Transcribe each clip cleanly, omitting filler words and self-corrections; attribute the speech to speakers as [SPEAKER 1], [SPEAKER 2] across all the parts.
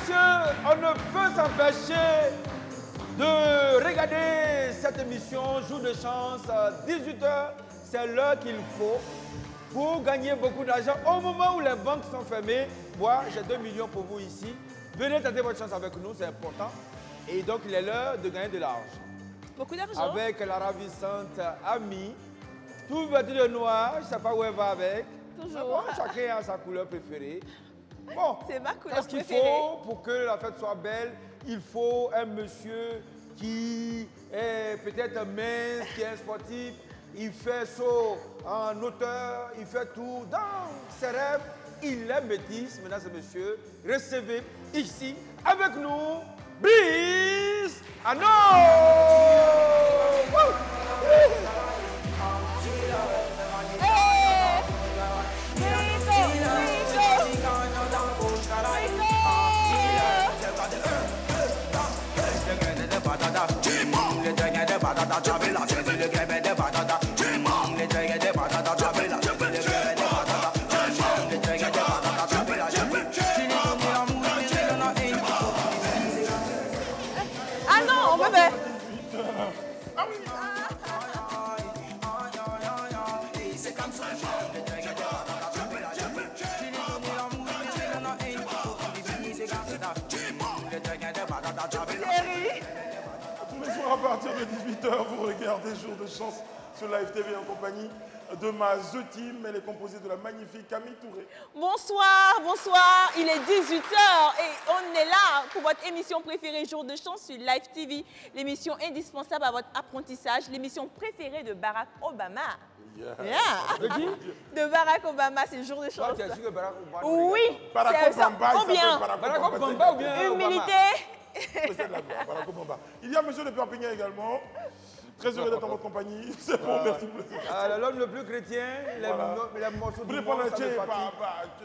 [SPEAKER 1] messieurs, on ne peut s'empêcher de regarder cette émission Jour de chance, 18h. C'est l'heure qu'il faut pour gagner beaucoup d'argent. Au moment où les banques sont fermées, moi, j'ai 2 millions pour vous ici. Venez tenter votre chance avec nous, c'est important. Et donc, il est l'heure de gagner de l'argent.
[SPEAKER 2] Beaucoup d'argent.
[SPEAKER 1] Avec la ravissante Ami. Tout vêtu de noir, je ne sais pas où elle va avec.
[SPEAKER 2] Toujours.
[SPEAKER 1] Bon, chacun a sa couleur préférée. Bon,
[SPEAKER 2] c'est ma couleur
[SPEAKER 1] qu'est-ce qu'il faut pour que la fête soit belle? Il faut un monsieur qui est peut-être mince, qui est sportif. Il fait saut en hauteur, il fait tout dans ses rêves. Il est métis, mesdames et messieurs. Recevez ici, avec nous, Brice Ano!
[SPEAKER 2] Ah non, on peut faire.
[SPEAKER 3] Tous les soirs à partir de 18h, vous regardez Jour de chance sur Live TV en compagnie de ma The Team. Elle est composée de la magnifique Camille Touré.
[SPEAKER 2] Bonsoir, bonsoir. Il est 18h et on est là pour votre émission préférée Jour de chance sur Live TV. L'émission indispensable à votre apprentissage, l'émission préférée de Barack Obama.
[SPEAKER 1] De qui?
[SPEAKER 2] De Barack Obama, c'est Jour de chance.
[SPEAKER 1] Toi, tu es sûr que Barack Obama?
[SPEAKER 2] Oui,
[SPEAKER 3] Barack
[SPEAKER 2] c'est ça.
[SPEAKER 3] Obama,
[SPEAKER 2] Ou bien
[SPEAKER 1] Barack Obama ou bien
[SPEAKER 2] humilité.
[SPEAKER 3] C'est de la gloire, Barack Obama. Il y a monsieur de Perpignan également. Très heureux d'être en votre compagnie. C'est bon, merci beaucoup.
[SPEAKER 1] L'homme le plus chrétien, les morceaux du monde, ça me fatigue.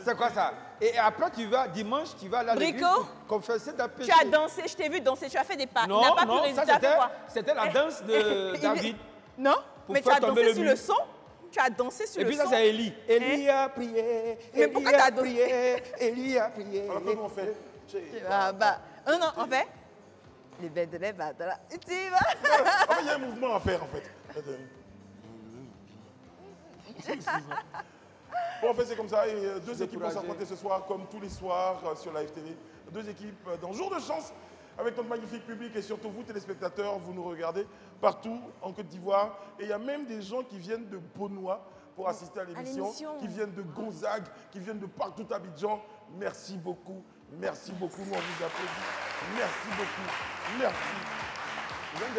[SPEAKER 1] C'est quoi ça? Et après, tu vas, dimanche, tu vas là à l'église confesser ta péché.
[SPEAKER 2] Tu as dansé, je t'ai vu danser, tu as fait des pas.
[SPEAKER 1] Non,
[SPEAKER 2] il n'a pas
[SPEAKER 1] non,
[SPEAKER 2] pu
[SPEAKER 1] ça
[SPEAKER 2] résister à quoi?
[SPEAKER 1] c'était la danse de David.
[SPEAKER 2] Non,
[SPEAKER 1] Pour
[SPEAKER 2] mais tu
[SPEAKER 1] faire
[SPEAKER 2] as
[SPEAKER 1] tomber
[SPEAKER 2] dansé
[SPEAKER 1] le
[SPEAKER 2] sur
[SPEAKER 1] mur.
[SPEAKER 2] le son. Tu as dansé sur
[SPEAKER 1] Et
[SPEAKER 2] le
[SPEAKER 1] puis
[SPEAKER 2] son.
[SPEAKER 1] ça, c'est Élie. Élie a prié,
[SPEAKER 2] Mais pourquoi
[SPEAKER 1] Élie
[SPEAKER 2] t'as
[SPEAKER 1] a prié, Élie a prié.
[SPEAKER 3] Alors, comment on fait?
[SPEAKER 2] Non, en fait. Les bêtes de là. Tu vas.
[SPEAKER 3] Ah, il y a un mouvement à faire en fait. Bon, en fait, c'est comme ça. Et deux équipes vont s'affronter ce soir, comme tous les soirs sur Live TV. Deux équipes dans Jour de chance, avec notre magnifique public et surtout vous, téléspectateurs, vous nous regardez partout en Côte d'Ivoire. Et il y a même des gens qui viennent de Beaunois pour assister à l'émission, qui viennent de Gonzague, qui viennent de partout à Abidjan. Merci beaucoup. Merci beaucoup. Nous, on vous applaudit. Merci beaucoup. Merci.
[SPEAKER 1] Ils viennent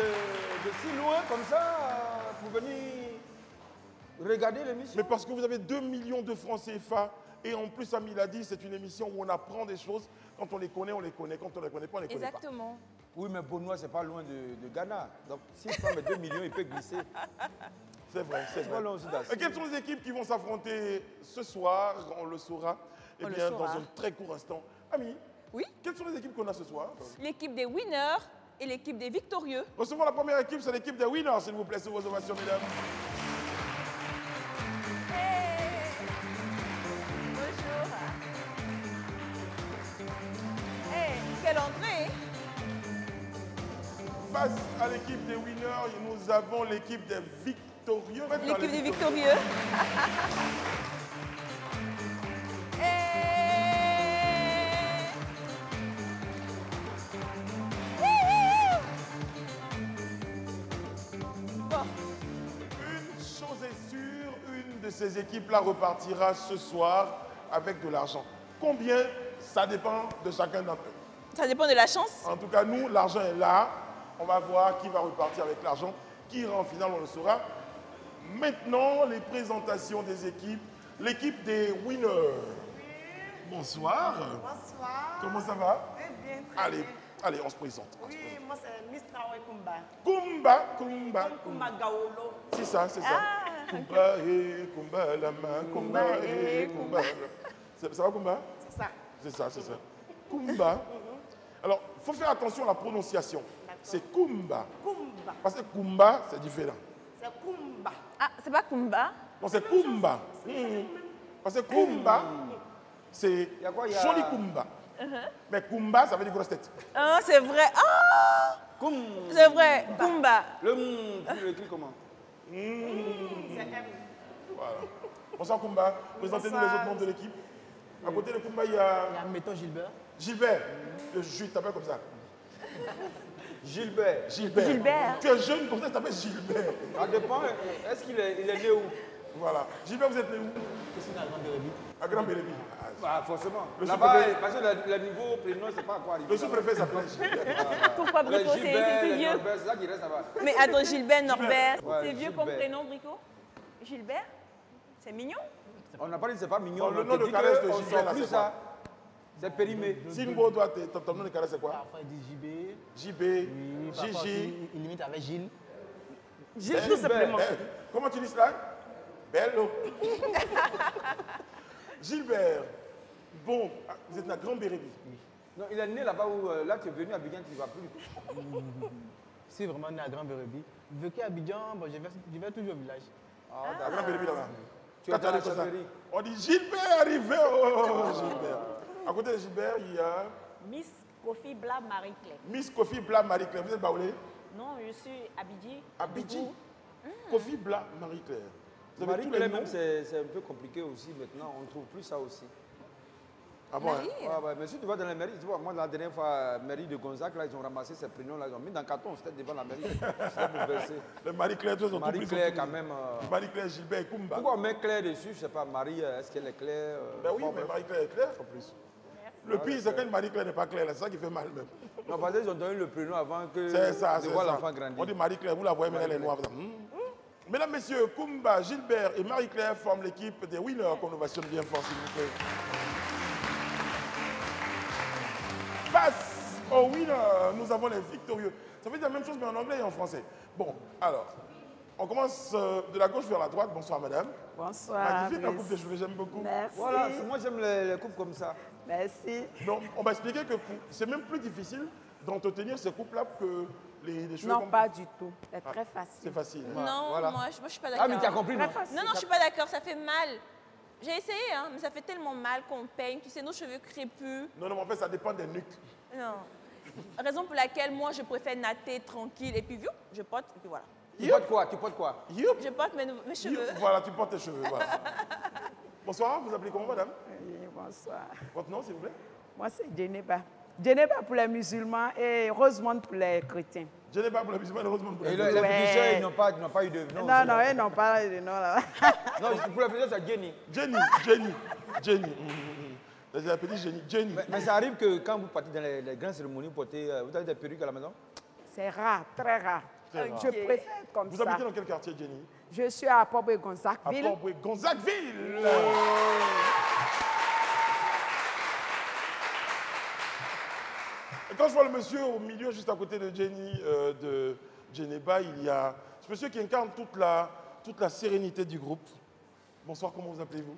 [SPEAKER 1] de si loin comme ça pour venir regarder l'émission.
[SPEAKER 3] Mais parce que vous avez 2 millions de francs CFA. Et en plus, Ami l'a dit, c'est une émission où on apprend des choses. Quand on les connaît, on les connaît. Quand on ne les connaît pas, on les connaît pas.
[SPEAKER 2] Exactement.
[SPEAKER 1] Oui, mais Beaunois, c'est pas loin de Ghana. Donc, s'il prend mes 2 millions, il peut glisser.
[SPEAKER 3] C'est vrai, c'est vrai.
[SPEAKER 1] Et
[SPEAKER 3] quelles sont les équipes qui vont s'affronter ce soir? On le saura. Eh bien, dans un très court instant. Ami,
[SPEAKER 2] oui?
[SPEAKER 3] Quelles sont les équipes qu'on a ce soir?
[SPEAKER 2] L'équipe des winners et l'équipe des victorieux.
[SPEAKER 3] Recevons la première équipe, c'est l'équipe des winners, s'il vous plaît, sous vos ovations, mesdames.
[SPEAKER 2] Hey. Bonjour. Hey, quelle entrée!
[SPEAKER 3] Face à l'équipe des winners, nous avons l'équipe des victorieux.
[SPEAKER 2] L'équipe des victorieux.
[SPEAKER 3] Une chose est sûre, une de ces équipes-là repartira ce soir avec de l'argent. Combien? Ça dépend de chacun d'entre eux.
[SPEAKER 2] Ça dépend de la chance.
[SPEAKER 3] En tout cas, nous, l'argent est là. On va voir qui va repartir avec l'argent. Qui ira en finale, on le saura. Maintenant, les présentations des équipes. L'équipe des winners. Bonsoir.
[SPEAKER 4] Bonsoir.
[SPEAKER 3] Comment ça va?
[SPEAKER 4] Très bien, très bien.
[SPEAKER 3] Allez, on se présente.
[SPEAKER 4] Oui, moi c'est Miss Traoré Kumba.
[SPEAKER 3] Kumba.
[SPEAKER 4] Kumba Gaolo.
[SPEAKER 3] C'est ça, c'est ça. Kumba et Kumba la main. Kumba et Kumba. Ça va Kumba?
[SPEAKER 4] C'est ça.
[SPEAKER 3] C'est ça, c'est ça. Kumba. Alors, il faut faire attention à la prononciation. C'est Kumba.
[SPEAKER 4] Kumba.
[SPEAKER 3] Parce que Kumba, c'est différent.
[SPEAKER 4] C'est Kumba.
[SPEAKER 2] Ah, c'est pas Kumba?
[SPEAKER 3] Non, c'est Kumba. Parce que Kumba, c'est
[SPEAKER 1] Y a quoi,
[SPEAKER 3] joli Kumba. Mais Kumba, ça veut dire grosse tête.
[SPEAKER 2] Ah, c'est vrai. Ah, c'est vrai. Kumba.
[SPEAKER 1] Tu l'écris comment?
[SPEAKER 3] Voilà. Bonsoir Kumba. Présentez-nous les autres membres de l'équipe. À côté de Kumba, il y a...
[SPEAKER 5] Il y a Meton Gilbert.
[SPEAKER 3] Gilbert. Le juge t'appelle comme ça.
[SPEAKER 1] Gilbert.
[SPEAKER 2] Gilbert.
[SPEAKER 3] Tu es jeune comme ça, tu t'appelles Gilbert.
[SPEAKER 1] Ça dépend. Est-ce qu'il est né où?
[SPEAKER 3] Voilà. Gilbert, vous êtes né où?
[SPEAKER 5] Ici, dans la Grande Bérébi.
[SPEAKER 3] À Grand Bérébi.
[SPEAKER 1] Bah, forcément.
[SPEAKER 3] Le
[SPEAKER 1] Là-bas,
[SPEAKER 3] sous-préfet.
[SPEAKER 1] parce que le niveau prénom, c'est pas à quoi arriver.
[SPEAKER 3] Le sous-préfet s'appelle Gilbert.
[SPEAKER 2] Pourquoi Brico?
[SPEAKER 1] Gilbert,
[SPEAKER 2] C'est vieux.
[SPEAKER 1] Norbert, c'est ça qui reste là-bas.
[SPEAKER 2] Mais attends, Gilbert, Norbert,
[SPEAKER 1] Ouais,
[SPEAKER 2] c'est vieux
[SPEAKER 1] Gilbert.
[SPEAKER 2] comme prénom, Brico? Gilbert? C'est mignon?
[SPEAKER 1] On n'a pas dit que c'est pas mignon.
[SPEAKER 3] Non, le
[SPEAKER 1] on
[SPEAKER 3] nom
[SPEAKER 1] te
[SPEAKER 3] de
[SPEAKER 1] dit
[SPEAKER 3] caresse
[SPEAKER 1] que
[SPEAKER 3] de
[SPEAKER 1] on
[SPEAKER 3] Gilbert,
[SPEAKER 1] sort
[SPEAKER 3] là,
[SPEAKER 1] plus
[SPEAKER 3] c'est
[SPEAKER 1] ça. C'est périmé.
[SPEAKER 3] Singo, toi, ton nom de caresse, c'est quoi?
[SPEAKER 5] Parfois, il dit JB.
[SPEAKER 3] JB,
[SPEAKER 5] Oui, parfois
[SPEAKER 3] Gigi.
[SPEAKER 5] aussi, il limite avec Gilles.
[SPEAKER 4] Gilles, tout simplement.
[SPEAKER 3] Comment tu dis cela? Bello. Gilbert. Bon, vous êtes dans Grand Bérébi.
[SPEAKER 1] Non, il est né là-bas où, là, tu es venu à Abidjan, tu ne vas plus.
[SPEAKER 5] C'est vraiment né à Grand Bérébi. Vécu à Abidjan, bon, je vais toujours au village.
[SPEAKER 3] À Grand Bérébi, là-bas.
[SPEAKER 1] Tu
[SPEAKER 3] Quand
[SPEAKER 1] es dans la
[SPEAKER 3] arrives comme ça,
[SPEAKER 1] chefferie.
[SPEAKER 3] on dit Gilbert arrivé. Oh, Gilbert. À côté de Gilbert, il y a
[SPEAKER 4] Miss Kofi Bla Marie-Claire.
[SPEAKER 3] Miss Kofi Bla Marie-Claire. Vous êtes baoulé?
[SPEAKER 4] Non, je suis Abidji.
[SPEAKER 3] Abidji. Kofi Bla Marie-Claire. Vous avez tous les
[SPEAKER 1] Marie-Claire,
[SPEAKER 3] noms?
[SPEAKER 1] même, c'est un peu compliqué aussi maintenant. On ne trouve plus ça aussi.
[SPEAKER 3] Ah bon, hein?
[SPEAKER 1] Ouais, mais si tu vas dans la mairie, tu vois, moi, la dernière fois, mairie de Gonzague, là, ils ont ramassé ces prénoms, là, ils ont mis dans le carton, c'était devant la mairie. C'était pour verser.
[SPEAKER 3] Les Marie-Claire, tous ils ont tout pris.
[SPEAKER 1] Marie-Claire, quand même.
[SPEAKER 3] Marie-Claire, Gilbert et Kumba.
[SPEAKER 1] Pourquoi on met Claire dessus? Je sais pas, Marie, est-ce qu'elle est claire?
[SPEAKER 3] Ben oui,
[SPEAKER 1] bon,
[SPEAKER 3] mais
[SPEAKER 1] bref.
[SPEAKER 3] Marie-Claire est claire en plus. Le pire, c'est quand une Marie-Claire n'est pas claire, là, c'est ça qui fait mal même.
[SPEAKER 1] Non, parce qu'ils ont donné le prénom avant que
[SPEAKER 3] C'est ça,
[SPEAKER 1] de
[SPEAKER 3] c'est
[SPEAKER 1] voir
[SPEAKER 3] ça.
[SPEAKER 1] l'enfant grandir.
[SPEAKER 3] On dit Marie-Claire, vous la voyez, mais elle est noire. Mesdames, Messieurs, Kumba, Gilbert et Marie-Claire forment l'équipe des winners qu'on ovationne bien fort, s'il vous plaît. Face aux winners, nous avons les victorieux. Ça veut dire la même chose, mais en anglais et en français. Bon, alors, on commence de la gauche vers la droite. Bonsoir, madame.
[SPEAKER 4] Bonsoir.
[SPEAKER 3] Magnifique la coupe de cheveux, j'aime beaucoup.
[SPEAKER 4] Merci.
[SPEAKER 1] Voilà, moi j'aime les coupes comme ça.
[SPEAKER 4] Merci.
[SPEAKER 3] Donc, on va expliquer que c'est même plus difficile d'entretenir ces coupes-là que les cheveux
[SPEAKER 4] Non,
[SPEAKER 3] comme...
[SPEAKER 4] pas du tout. C'est
[SPEAKER 3] Ah,
[SPEAKER 4] très facile.
[SPEAKER 3] C'est facile. hein.
[SPEAKER 2] Non,
[SPEAKER 1] voilà.
[SPEAKER 2] moi, je suis pas
[SPEAKER 1] Ah,
[SPEAKER 2] d'accord.
[SPEAKER 1] mais tu as compris, non?
[SPEAKER 4] Très facile.
[SPEAKER 2] Non, non, je suis pas d'accord, ça fait mal. J'ai essayé, hein, mais ça fait tellement mal qu'on peigne. Tu sais, nos cheveux crépus.
[SPEAKER 3] Non, non, mais en fait, ça dépend des nuques.
[SPEAKER 2] Non. Raison pour laquelle moi, je préfère natter tranquille et puis, viou, je porte, et puis voilà.
[SPEAKER 1] Tu portes quoi? Tu portes quoi?
[SPEAKER 3] Youp,
[SPEAKER 2] Je porte mes
[SPEAKER 3] youp.
[SPEAKER 2] cheveux.
[SPEAKER 3] Voilà, tu portes tes cheveux. Voilà. Bonsoir, vous appelez comment, madame?
[SPEAKER 4] Oui, bonsoir.
[SPEAKER 3] Votre nom, s'il vous plaît?
[SPEAKER 4] Moi, c'est Djeneba. Djeneba pour les musulmans et Rosemont pour les chrétiens.
[SPEAKER 3] Je n'ai pas pour la musulmane, heureusement pour la
[SPEAKER 1] Et
[SPEAKER 3] musulmane.
[SPEAKER 1] les
[SPEAKER 4] Ouais.
[SPEAKER 1] féticheurs, ils n'ont pas eu de nom.
[SPEAKER 4] Non, non, ils n'ont pas de nom là.
[SPEAKER 1] Non, pour les féticheurs, c'est Jenny.
[SPEAKER 3] Jenny. C'est la petite Jenny. Jenny.
[SPEAKER 1] Mais ça arrive que quand vous partez dans les grandes cérémonies, vous avez des perruques à la maison?
[SPEAKER 4] C'est rare, très rare.
[SPEAKER 3] Très rare.
[SPEAKER 4] Je préfère comme
[SPEAKER 3] Vous
[SPEAKER 4] ça.
[SPEAKER 3] habitez dans quel quartier, Jenny?
[SPEAKER 4] Je suis à Port
[SPEAKER 3] À
[SPEAKER 4] Gonzacville.
[SPEAKER 3] Port-Gonzacville. Et quand je vois le monsieur au milieu, juste à côté de Jenny, de Djeneba, il y a ce monsieur qui incarne toute la sérénité du groupe. Bonsoir, comment vous appelez-vous?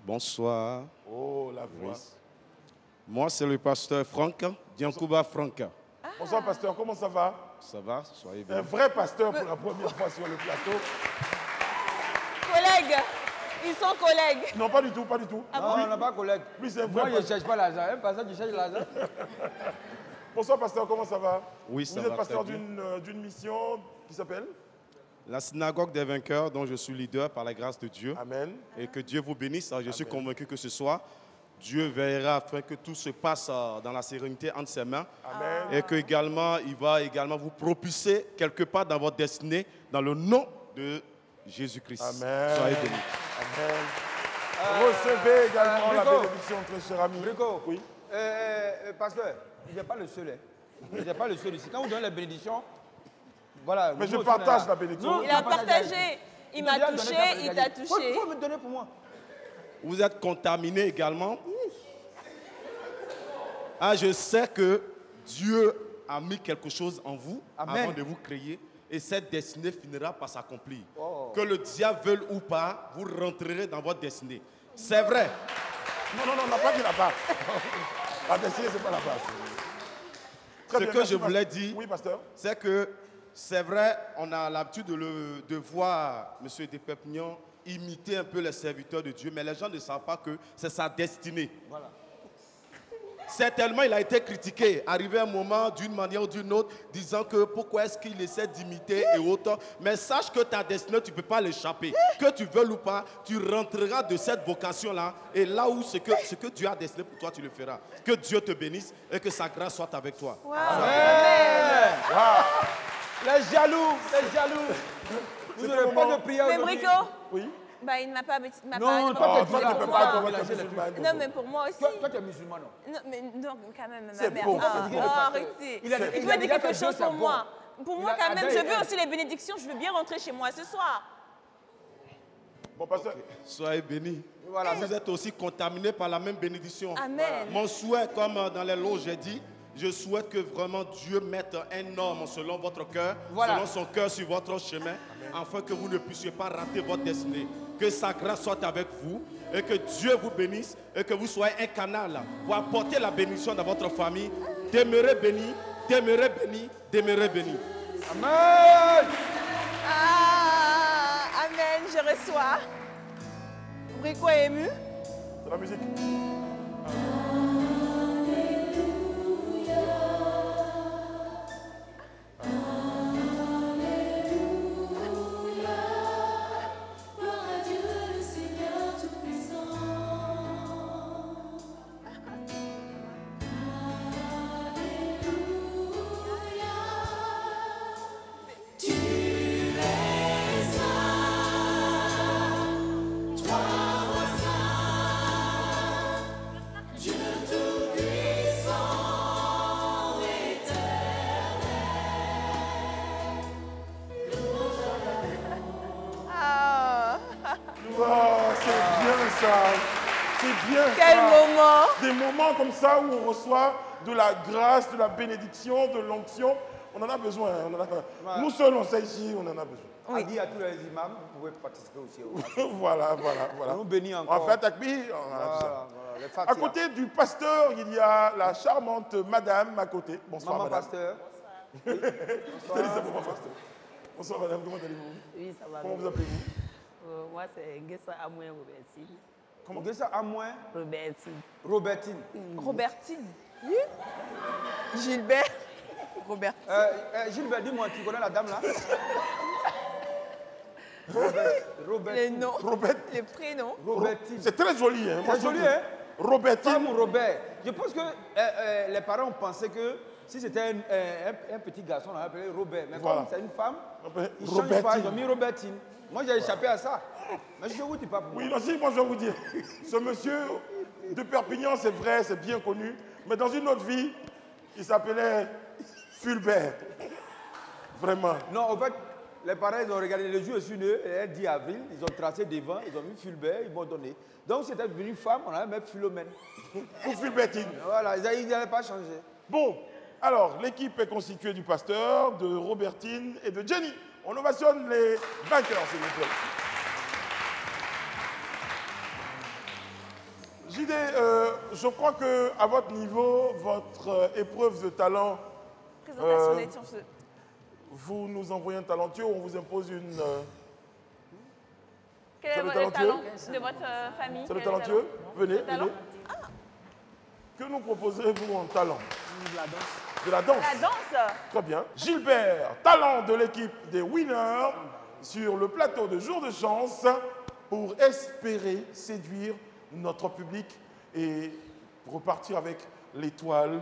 [SPEAKER 6] Bonsoir.
[SPEAKER 3] Oh, la voix.
[SPEAKER 6] Oui. Moi, c'est le pasteur Franck, Diankouba Franck.
[SPEAKER 3] Bonsoir, pasteur, comment ça va?
[SPEAKER 6] Ça va? Soyez
[SPEAKER 3] Un
[SPEAKER 6] bien.
[SPEAKER 3] vrai pasteur pour la première fois sur le plateau.
[SPEAKER 2] Collègues, ils sont collègues.
[SPEAKER 3] Non, pas du tout, pas du tout.
[SPEAKER 1] Non, on n'a pas de collègue.
[SPEAKER 3] Lui, c'est un
[SPEAKER 1] Moi,
[SPEAKER 3] vrai
[SPEAKER 1] je ne
[SPEAKER 3] pasteur.
[SPEAKER 1] cherche pas l'argent. Un passage, tu cherches l'argent.
[SPEAKER 3] Bonsoir, pasteur, comment ça va?
[SPEAKER 6] Oui, ça
[SPEAKER 3] Vous êtes
[SPEAKER 6] va
[SPEAKER 3] pasteur
[SPEAKER 6] très bien.
[SPEAKER 3] d'une mission qui s'appelle?
[SPEAKER 6] La synagogue des vainqueurs, dont je suis leader par la grâce de Dieu.
[SPEAKER 3] Amen.
[SPEAKER 6] Et que Dieu vous bénisse. Je suis convaincu que ce soir, Dieu veillera afin que tout se passe dans la sérénité entre ses mains.
[SPEAKER 3] Amen.
[SPEAKER 6] Et que également, il va également vous propulser quelque part dans votre destinée, dans le nom de Jésus-Christ.
[SPEAKER 3] Amen.
[SPEAKER 6] Soyez bénis.
[SPEAKER 3] Amen. Recevez également la
[SPEAKER 1] Brico.
[SPEAKER 3] bénédiction, très cher ami.
[SPEAKER 1] Brico.
[SPEAKER 3] Oui.
[SPEAKER 1] Pasteur, il n'est pas le seul. Hein. Il n'est pas le seul ici. Quand vous donnez la bénédiction, voilà.
[SPEAKER 3] Mais
[SPEAKER 1] vous
[SPEAKER 3] je
[SPEAKER 1] aussi,
[SPEAKER 3] partage
[SPEAKER 1] là.
[SPEAKER 3] la bénédiction.
[SPEAKER 1] Non,
[SPEAKER 2] Il a
[SPEAKER 1] tu as
[SPEAKER 2] partagé. Il m'a
[SPEAKER 1] t'a donné
[SPEAKER 2] touché,
[SPEAKER 1] ta
[SPEAKER 2] il t'a
[SPEAKER 1] bénédiction.
[SPEAKER 2] touché.
[SPEAKER 1] Faut me donner pour moi.
[SPEAKER 6] Vous êtes contaminé également. Ah, je sais que Dieu a mis quelque chose en vous
[SPEAKER 1] Amen.
[SPEAKER 6] avant de vous créer et cette destinée finira par s'accomplir.
[SPEAKER 1] Oh.
[SPEAKER 6] Que le diable veuille ou pas, vous rentrerez dans votre destinée. C'est vrai.
[SPEAKER 3] Non, on n'a pas dit la part. La destinée, ce n'est pas la part. Très
[SPEAKER 6] Ce
[SPEAKER 3] bien,
[SPEAKER 6] que
[SPEAKER 3] merci,
[SPEAKER 6] je voulais
[SPEAKER 3] pasteur.
[SPEAKER 6] dire,
[SPEAKER 3] Oui, pasteur.
[SPEAKER 6] c'est que c'est vrai, on a l'habitude de voir M. Despepignan imiter un peu les serviteurs de Dieu, mais les gens ne savent pas que c'est sa destinée.
[SPEAKER 1] Voilà.
[SPEAKER 6] Certainement, il a été critiqué, arrivé un moment d'une manière ou d'une autre, disant que pourquoi est-ce qu'il essaie d'imiter et autres. Mais sache que ta destinée, tu ne peux pas l'échapper. Que tu veuilles ou pas, tu rentreras de cette vocation-là. Et là où ce que Dieu a destiné pour toi, tu le feras. Que Dieu te bénisse et que sa grâce soit avec toi.
[SPEAKER 2] Wow.
[SPEAKER 1] Amen. Les jaloux, les jaloux. Vous n'aurez pas de prière
[SPEAKER 2] Mais
[SPEAKER 1] aujourd'hui.
[SPEAKER 2] Brico,
[SPEAKER 3] Oui.
[SPEAKER 2] bah, il ne m'a pas...
[SPEAKER 1] Non,
[SPEAKER 3] toi, tu
[SPEAKER 1] ne
[SPEAKER 3] ne peux pas être musulmane.
[SPEAKER 2] Non, mais pour moi aussi.
[SPEAKER 1] Toi, tu es musulman, non?
[SPEAKER 2] Non, mais non, quand même, ma
[SPEAKER 3] C'est
[SPEAKER 2] mère.
[SPEAKER 3] beau.
[SPEAKER 2] Arrêtez.
[SPEAKER 1] Il a-
[SPEAKER 2] Tu
[SPEAKER 1] il
[SPEAKER 2] peux
[SPEAKER 1] a
[SPEAKER 2] dire
[SPEAKER 1] déjà
[SPEAKER 2] quelque
[SPEAKER 1] fait
[SPEAKER 2] chose
[SPEAKER 1] deux,
[SPEAKER 2] pour
[SPEAKER 1] c'est
[SPEAKER 2] moi. Pour moi, quand même,
[SPEAKER 1] Adam
[SPEAKER 2] je
[SPEAKER 1] et
[SPEAKER 2] veux
[SPEAKER 1] Ève.
[SPEAKER 2] aussi les bénédictions. Je veux bien rentrer chez moi ce soir.
[SPEAKER 3] Bon, pasteur.
[SPEAKER 6] Soyez bénis.
[SPEAKER 1] Voilà,
[SPEAKER 6] Vous êtes aussi contaminés par la même bénédiction.
[SPEAKER 2] Amen.
[SPEAKER 6] Mon souhait, comme dans les lots, j'ai dit, je souhaite que vraiment Dieu mette un homme selon votre cœur,
[SPEAKER 1] Voilà.
[SPEAKER 6] selon son cœur sur votre chemin, afin que vous ne puissiez pas rater votre destinée. Que sa grâce soit avec vous et que Dieu vous bénisse et que vous soyez un canal pour apporter la bénédiction dans votre famille. Demeurez bénis, demeurez bénis, demeurez bénis.
[SPEAKER 1] Amen.
[SPEAKER 2] Ah, amen, je reçois. Brico est ému.
[SPEAKER 3] C'est la musique.
[SPEAKER 7] Gloire à Dieu, le Seigneur Tout-Puissant. Alléluia. Tu es saint, toi roi saint, Dieu Tout-Puissant,
[SPEAKER 2] Ah,
[SPEAKER 3] Ah, c'est bien ça. C'est bien
[SPEAKER 2] quel
[SPEAKER 3] ça.
[SPEAKER 2] moment.
[SPEAKER 3] Des moments comme ça où on reçoit de la grâce, de la bénédiction, de l'onction. On en a besoin. On en a...
[SPEAKER 1] Voilà.
[SPEAKER 3] Nous seuls, on sait ici, on en a besoin.
[SPEAKER 1] On dit à tous les imams, vous pouvez participer aussi au
[SPEAKER 3] Voilà.
[SPEAKER 1] On nous bénit encore.
[SPEAKER 3] On fait takbir, on a tout ça.
[SPEAKER 1] Voilà, les
[SPEAKER 3] À
[SPEAKER 1] Fatiha.
[SPEAKER 3] côté du pasteur, il y a la charmante madame à côté. Bonsoir,
[SPEAKER 1] Maman
[SPEAKER 3] madame.
[SPEAKER 1] pasteur.
[SPEAKER 3] Bonsoir, pasteur. Bonsoir, madame. Comment allez-vous?
[SPEAKER 8] Oui, ça va.
[SPEAKER 3] Comment
[SPEAKER 8] bien.
[SPEAKER 3] vous appelez-vous?
[SPEAKER 8] Moi, c'est Nguessa Amoué Robertine.
[SPEAKER 1] Comment dit ça à moins
[SPEAKER 8] Robertine.
[SPEAKER 1] Robertine.
[SPEAKER 2] Robertine. Oui. Gilbert. Robertine.
[SPEAKER 1] Gilbert, dis-moi, tu connais la dame là? Robertine.
[SPEAKER 2] Les noms.
[SPEAKER 3] Robert.
[SPEAKER 2] Les prénoms.
[SPEAKER 1] Robertine.
[SPEAKER 3] C'est très joli. Hein.
[SPEAKER 1] C'est joli, hein?
[SPEAKER 3] Robertine.
[SPEAKER 1] Femme ou Robert. Je pense que les parents pensaient que si c'était un petit garçon, on l'appelait Robert. Mais
[SPEAKER 3] Voilà.
[SPEAKER 1] comme c'est une femme,
[SPEAKER 3] Appelez
[SPEAKER 1] ils changent pas,
[SPEAKER 3] Robertine.
[SPEAKER 1] ils ont mis Robertine. Moi, j'ai échappé à ça. Mais je vous dis pas pour
[SPEAKER 3] Oui,
[SPEAKER 1] moi.
[SPEAKER 3] non, si, moi je vais vous dire. Ce monsieur de Perpignan, c'est vrai, c'est bien connu. Mais dans une autre vie, il s'appelait Fulbert. Vraiment.
[SPEAKER 1] Non, en fait, les parents, ils ont regardé le jour sur eux, le 10 avril, ils ont tracé devant, ils ont mis Fulbert, ils m'ont donné. Donc, si c'était devenu femme, on allait mettre Philomène.
[SPEAKER 3] Ou Fulbertine.
[SPEAKER 1] Voilà, ils n'allaient pas changer.
[SPEAKER 3] Bon, alors, l'équipe est constituée du pasteur, de Robertine et de Jenny. On ovationne les vainqueurs, s'il vous plaît. JD, je crois qu'à votre niveau, votre épreuve de talent,
[SPEAKER 2] Présentation des chanceux.
[SPEAKER 3] vous nous envoyez un talentueux, on vous impose une...
[SPEAKER 2] Quel est
[SPEAKER 3] C'est le
[SPEAKER 2] le
[SPEAKER 3] talentueux
[SPEAKER 2] talent de votre famille?
[SPEAKER 3] C'est le
[SPEAKER 2] Quel est
[SPEAKER 3] talentueux? Venez,
[SPEAKER 2] Le talent?
[SPEAKER 3] venez. Que nous proposerez-vous en talent? De la danse.
[SPEAKER 2] La danse.
[SPEAKER 3] Très bien. Gilbert, talent de l'équipe des winners, sur le plateau de Jour de Chance pour espérer séduire notre public et repartir avec l'étoile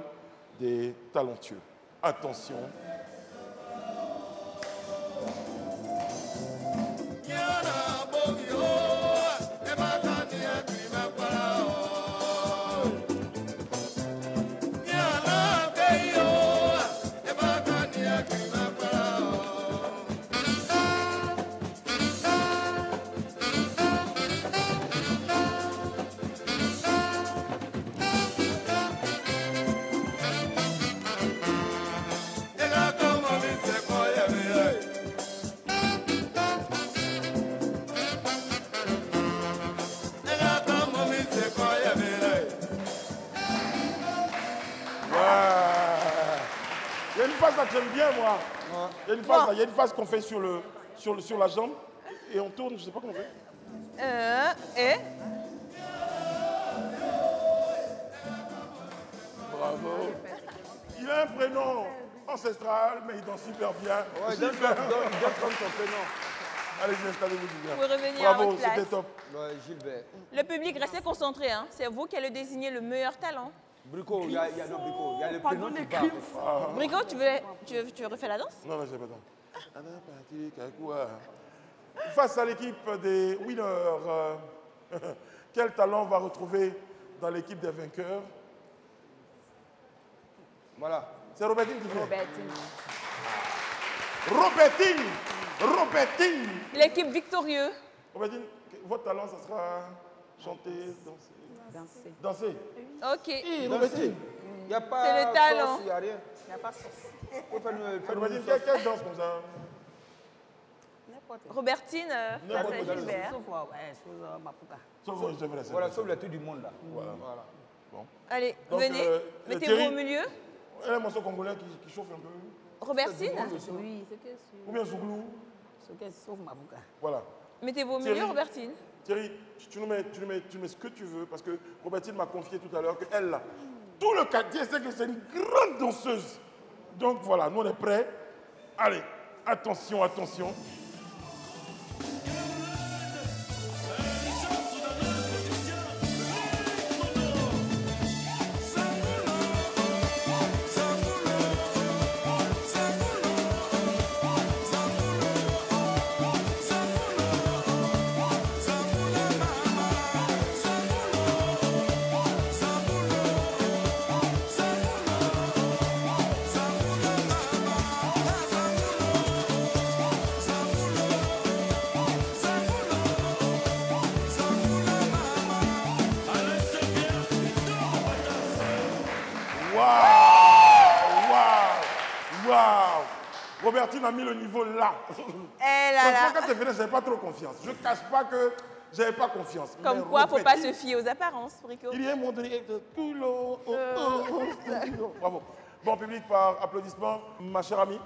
[SPEAKER 3] des talentueux. Attention. Il y a une phase là que j'aime bien, moi. Il y a une phase, là, il y a une phase qu'on fait sur la jambe et on tourne, je ne sais pas comment on fait.
[SPEAKER 2] Et
[SPEAKER 3] Bravo. Il a un prénom ancestral, mais il danse super bien.
[SPEAKER 1] Ouais, donne comme son prénom.
[SPEAKER 3] Allez-y, installez-vous, Julien.
[SPEAKER 2] Vous pouvez revenir à
[SPEAKER 3] Bravo,
[SPEAKER 2] votre place.
[SPEAKER 3] c'était top.
[SPEAKER 1] Ouais, Gilbert.
[SPEAKER 2] Le public, restez concentré. Hein. C'est vous qui allez désigner le meilleur talent.
[SPEAKER 1] Brico, il y a le Brico. Il y a le prénom qui part.
[SPEAKER 2] Brico, tu veux refaire la danse?
[SPEAKER 3] Non, non, j'ai pas temps. Face à l'équipe des winners, quel talent va retrouver dans l'équipe des vainqueurs?
[SPEAKER 1] Voilà.
[SPEAKER 3] C'est Robertine qui vient.
[SPEAKER 4] Robertine.
[SPEAKER 3] Robertine.
[SPEAKER 2] L'équipe victorieuse.
[SPEAKER 3] Robertine, votre talent, ça sera chanter, danser. Danser.
[SPEAKER 2] Ok.
[SPEAKER 3] Robertine.
[SPEAKER 1] Il n'y a pas
[SPEAKER 2] C'est le talent.
[SPEAKER 1] sauce, il n'y a rien.
[SPEAKER 8] Il n'y a pas de sauce.
[SPEAKER 3] Robertine, quelle danse comme ça?
[SPEAKER 2] Robertine, face à Gilbert.
[SPEAKER 8] Sauf, ouais, sauf Mapuka.
[SPEAKER 3] Sauf
[SPEAKER 1] Voilà, sauve le tout du monde là.
[SPEAKER 3] Voilà.
[SPEAKER 1] Bon.
[SPEAKER 2] Allez,
[SPEAKER 3] Donc,
[SPEAKER 2] venez. Mettez-vous
[SPEAKER 3] Thierry,
[SPEAKER 2] au milieu.
[SPEAKER 3] un morceau congolais qui chauffe un peu.
[SPEAKER 2] Robertine,
[SPEAKER 8] Oui, c'est que
[SPEAKER 3] Ou bien Zouglou.
[SPEAKER 8] sauf Mapuka.
[SPEAKER 3] Voilà.
[SPEAKER 2] mettez-vous au
[SPEAKER 3] Thierry.
[SPEAKER 2] milieu, Robertine.
[SPEAKER 3] Thierry, tu nous mets ce que tu veux, parce que Robertine m'a confié tout à l'heure qu'elle, là, tout le quartier sait que c'est une grande danseuse. Donc voilà, nous on est prêts. Allez, attention, attention. Robertine a mis le niveau là.
[SPEAKER 2] Elle a
[SPEAKER 3] Franchement,
[SPEAKER 2] la...
[SPEAKER 3] quand tu venais, je n'avais pas trop confiance. Je ne cache pas que je n'avais pas confiance.
[SPEAKER 2] Comme
[SPEAKER 3] Mais
[SPEAKER 2] quoi, il ne faut pas
[SPEAKER 3] Robertine,
[SPEAKER 2] se fier aux apparences, Brico.
[SPEAKER 3] il y a un moment donné de culot. Bravo. Bon public, par applaudissement, ma chère amie.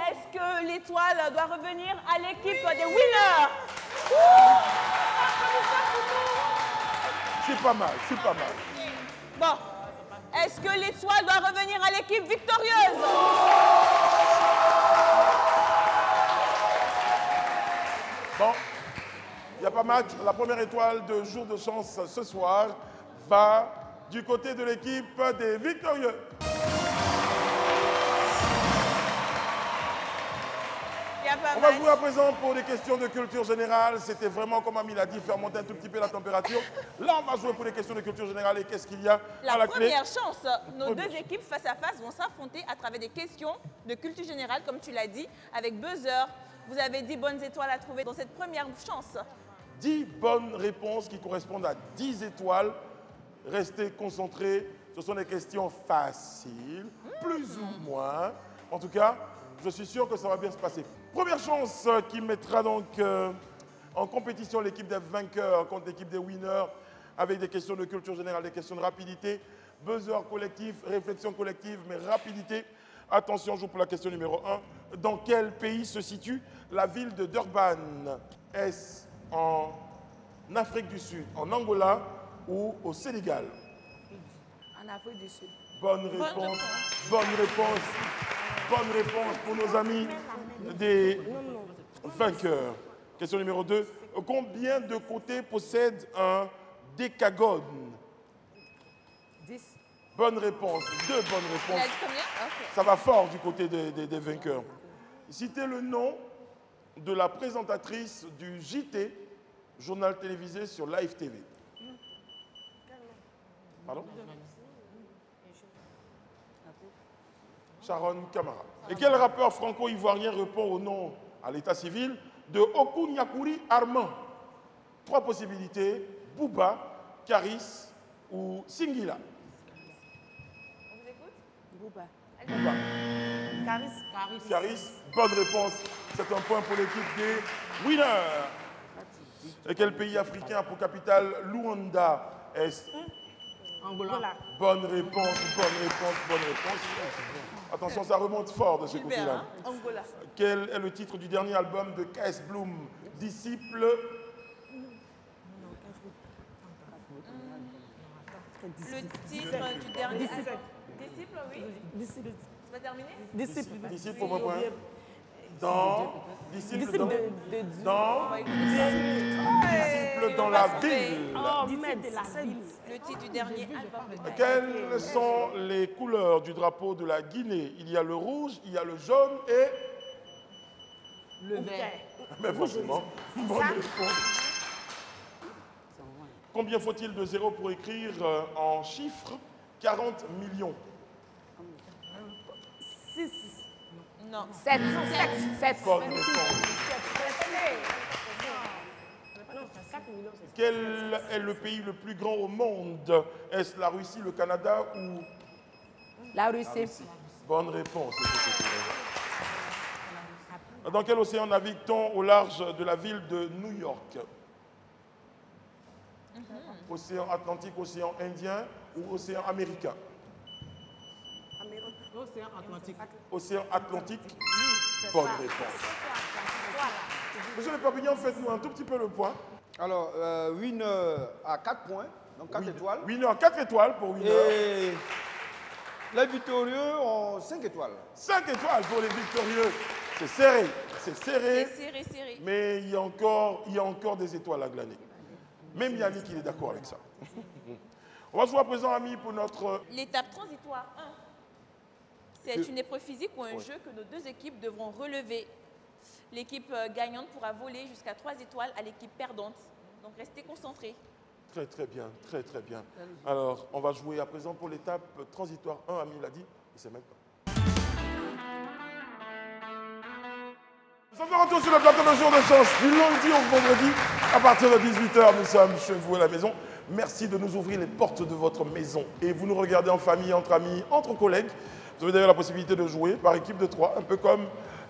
[SPEAKER 2] Est-ce que l'étoile doit revenir à l'équipe des winners?
[SPEAKER 3] C'est pas mal, c'est pas mal.
[SPEAKER 2] Bon. Est-ce que l'étoile doit revenir à l'équipe victorieuse?
[SPEAKER 3] Bon, il n'y a pas match. La première étoile de jour de chance ce soir va du côté de l'équipe des victorieux.
[SPEAKER 2] Il y a pas
[SPEAKER 3] On va
[SPEAKER 2] mal.
[SPEAKER 3] jouer à présent pour des questions de culture générale. C'était vraiment, comme Ami l'a dit, faire monter un tout petit peu la température. Là, on va jouer pour des questions de culture générale. Et qu'est-ce qu'il y a à
[SPEAKER 2] La
[SPEAKER 3] la clé?
[SPEAKER 2] première chance, nos
[SPEAKER 3] Première
[SPEAKER 2] deux équipes face à face vont s'affronter à travers des questions de culture générale, comme tu l'as dit, avec buzzer. Vous avez 10 bonnes étoiles à trouver dans cette première chance.
[SPEAKER 3] 10 bonnes réponses qui correspondent à 10 étoiles. Restez concentrés. Ce sont des questions faciles, plus ou moins. En tout cas, je suis sûr que ça va bien se passer. Première chance qui mettra donc en compétition l'équipe des vainqueurs contre l'équipe des winners avec des questions de culture générale, des questions de rapidité, buzzer collectif, réflexion collective, mais rapidité. Attention, je joue pour la question numéro 1. Dans quel pays se situe la ville de Durban? Est-ce en Afrique du Sud, en Angola ou au Sénégal?
[SPEAKER 8] En Afrique du Sud.
[SPEAKER 3] Bonne réponse. Bonne réponse. Bonne réponse pour nos amis des vainqueurs. Question numéro 2. Combien de côtés possède un décagone?
[SPEAKER 8] 10.
[SPEAKER 3] Bonne réponse. 2 bonnes
[SPEAKER 2] Il a
[SPEAKER 3] réponses.
[SPEAKER 2] dit combien? Ok.
[SPEAKER 3] Ça va fort du côté des vainqueurs. Citez le nom de la présentatrice du JT, journal télévisé sur Live TV. Pardon? Sharon Kamara. Et quel rappeur franco-ivoirien répond au nom à l'état civil de Oku Nyakuri Armand? 3 possibilités, Booba, Karis ou Singila.
[SPEAKER 2] On vous écoute?
[SPEAKER 8] Bouba.
[SPEAKER 3] Booba.
[SPEAKER 8] Caris.
[SPEAKER 3] Caris, bonne réponse. C'est un point pour l'équipe des winners. Et quel pays africain a pour capitale Luanda? Est
[SPEAKER 8] Angola.
[SPEAKER 3] bonne réponse, bonne réponse, bonne réponse. Attention, ça remonte fort de ce
[SPEAKER 2] Gilbert,
[SPEAKER 3] côté-là.
[SPEAKER 2] hein? Angola.
[SPEAKER 3] Quel est le titre du dernier album de KS Bloom, Disciple?
[SPEAKER 2] Le titre du dernier. Disciple, oui.
[SPEAKER 8] Disciple.
[SPEAKER 2] C'est pas terminé?
[SPEAKER 8] Disciple.
[SPEAKER 3] Disciple pour mon point. Dans. Disciple dans.
[SPEAKER 8] de
[SPEAKER 3] Dans. Disciple dans la ville.
[SPEAKER 8] Oh, mais de la ville.
[SPEAKER 2] Le titre du dernier album de Gaël.
[SPEAKER 3] Quelles sont les couleurs du drapeau de la Guinée? Il y a le rouge, il y a le jaune et...
[SPEAKER 8] Le vert.
[SPEAKER 3] Mais forcément, bonne réponse. Combien faut-il de zéros pour écrire en chiffres 40 millions?
[SPEAKER 8] 6.
[SPEAKER 2] Non.
[SPEAKER 8] 7. 7.
[SPEAKER 3] Bonne réponse. Quel est le pays le plus grand au monde? Est-ce la Russie, le Canada ou...
[SPEAKER 8] La Russie.
[SPEAKER 3] Bonne réponse. Dans quel océan navigue-t-on au large de la ville de New York? Océan Atlantique, océan Indien ou océan américain?
[SPEAKER 5] Océan Atlantique.
[SPEAKER 3] Océan Atlantique. Bonne réponse. Monsieur le Papillon, faites-nous un tout petit peu le point.
[SPEAKER 1] Alors, Winner à 4 points, donc 4 étoiles.
[SPEAKER 3] Winner, 4 étoiles pour Winner.
[SPEAKER 1] Et les victorieux ont 5 étoiles.
[SPEAKER 3] 5 étoiles pour les victorieux. C'est serré, c'est serré.
[SPEAKER 2] C'est serré, serré.
[SPEAKER 3] Mais il y a encore des étoiles à glaner. Même Yannick, il est d'accord avec ça. On va jouer à présent, amis, pour notre...
[SPEAKER 2] L'étape transitoire 1. C'est une épreuve physique ou un jeu que nos deux équipes devront relever. L'équipe gagnante pourra voler jusqu'à 3 étoiles à l'équipe perdante. Donc restez concentrés.
[SPEAKER 3] Très, très bien, très, très bien. Alors, on va jouer à présent pour l'étape transitoire 1, Ami l'a dit, et c'est maintenant. Nous sommes de retour sur le plateau de jour de chance du lundi au vendredi. À partir de 18h, nous sommes chez vous à la maison. Merci de nous ouvrir les portes de votre maison. Et vous nous regardez en famille, entre amis, entre collègues. Vous avez d'ailleurs la possibilité de jouer par équipe de 3, un peu comme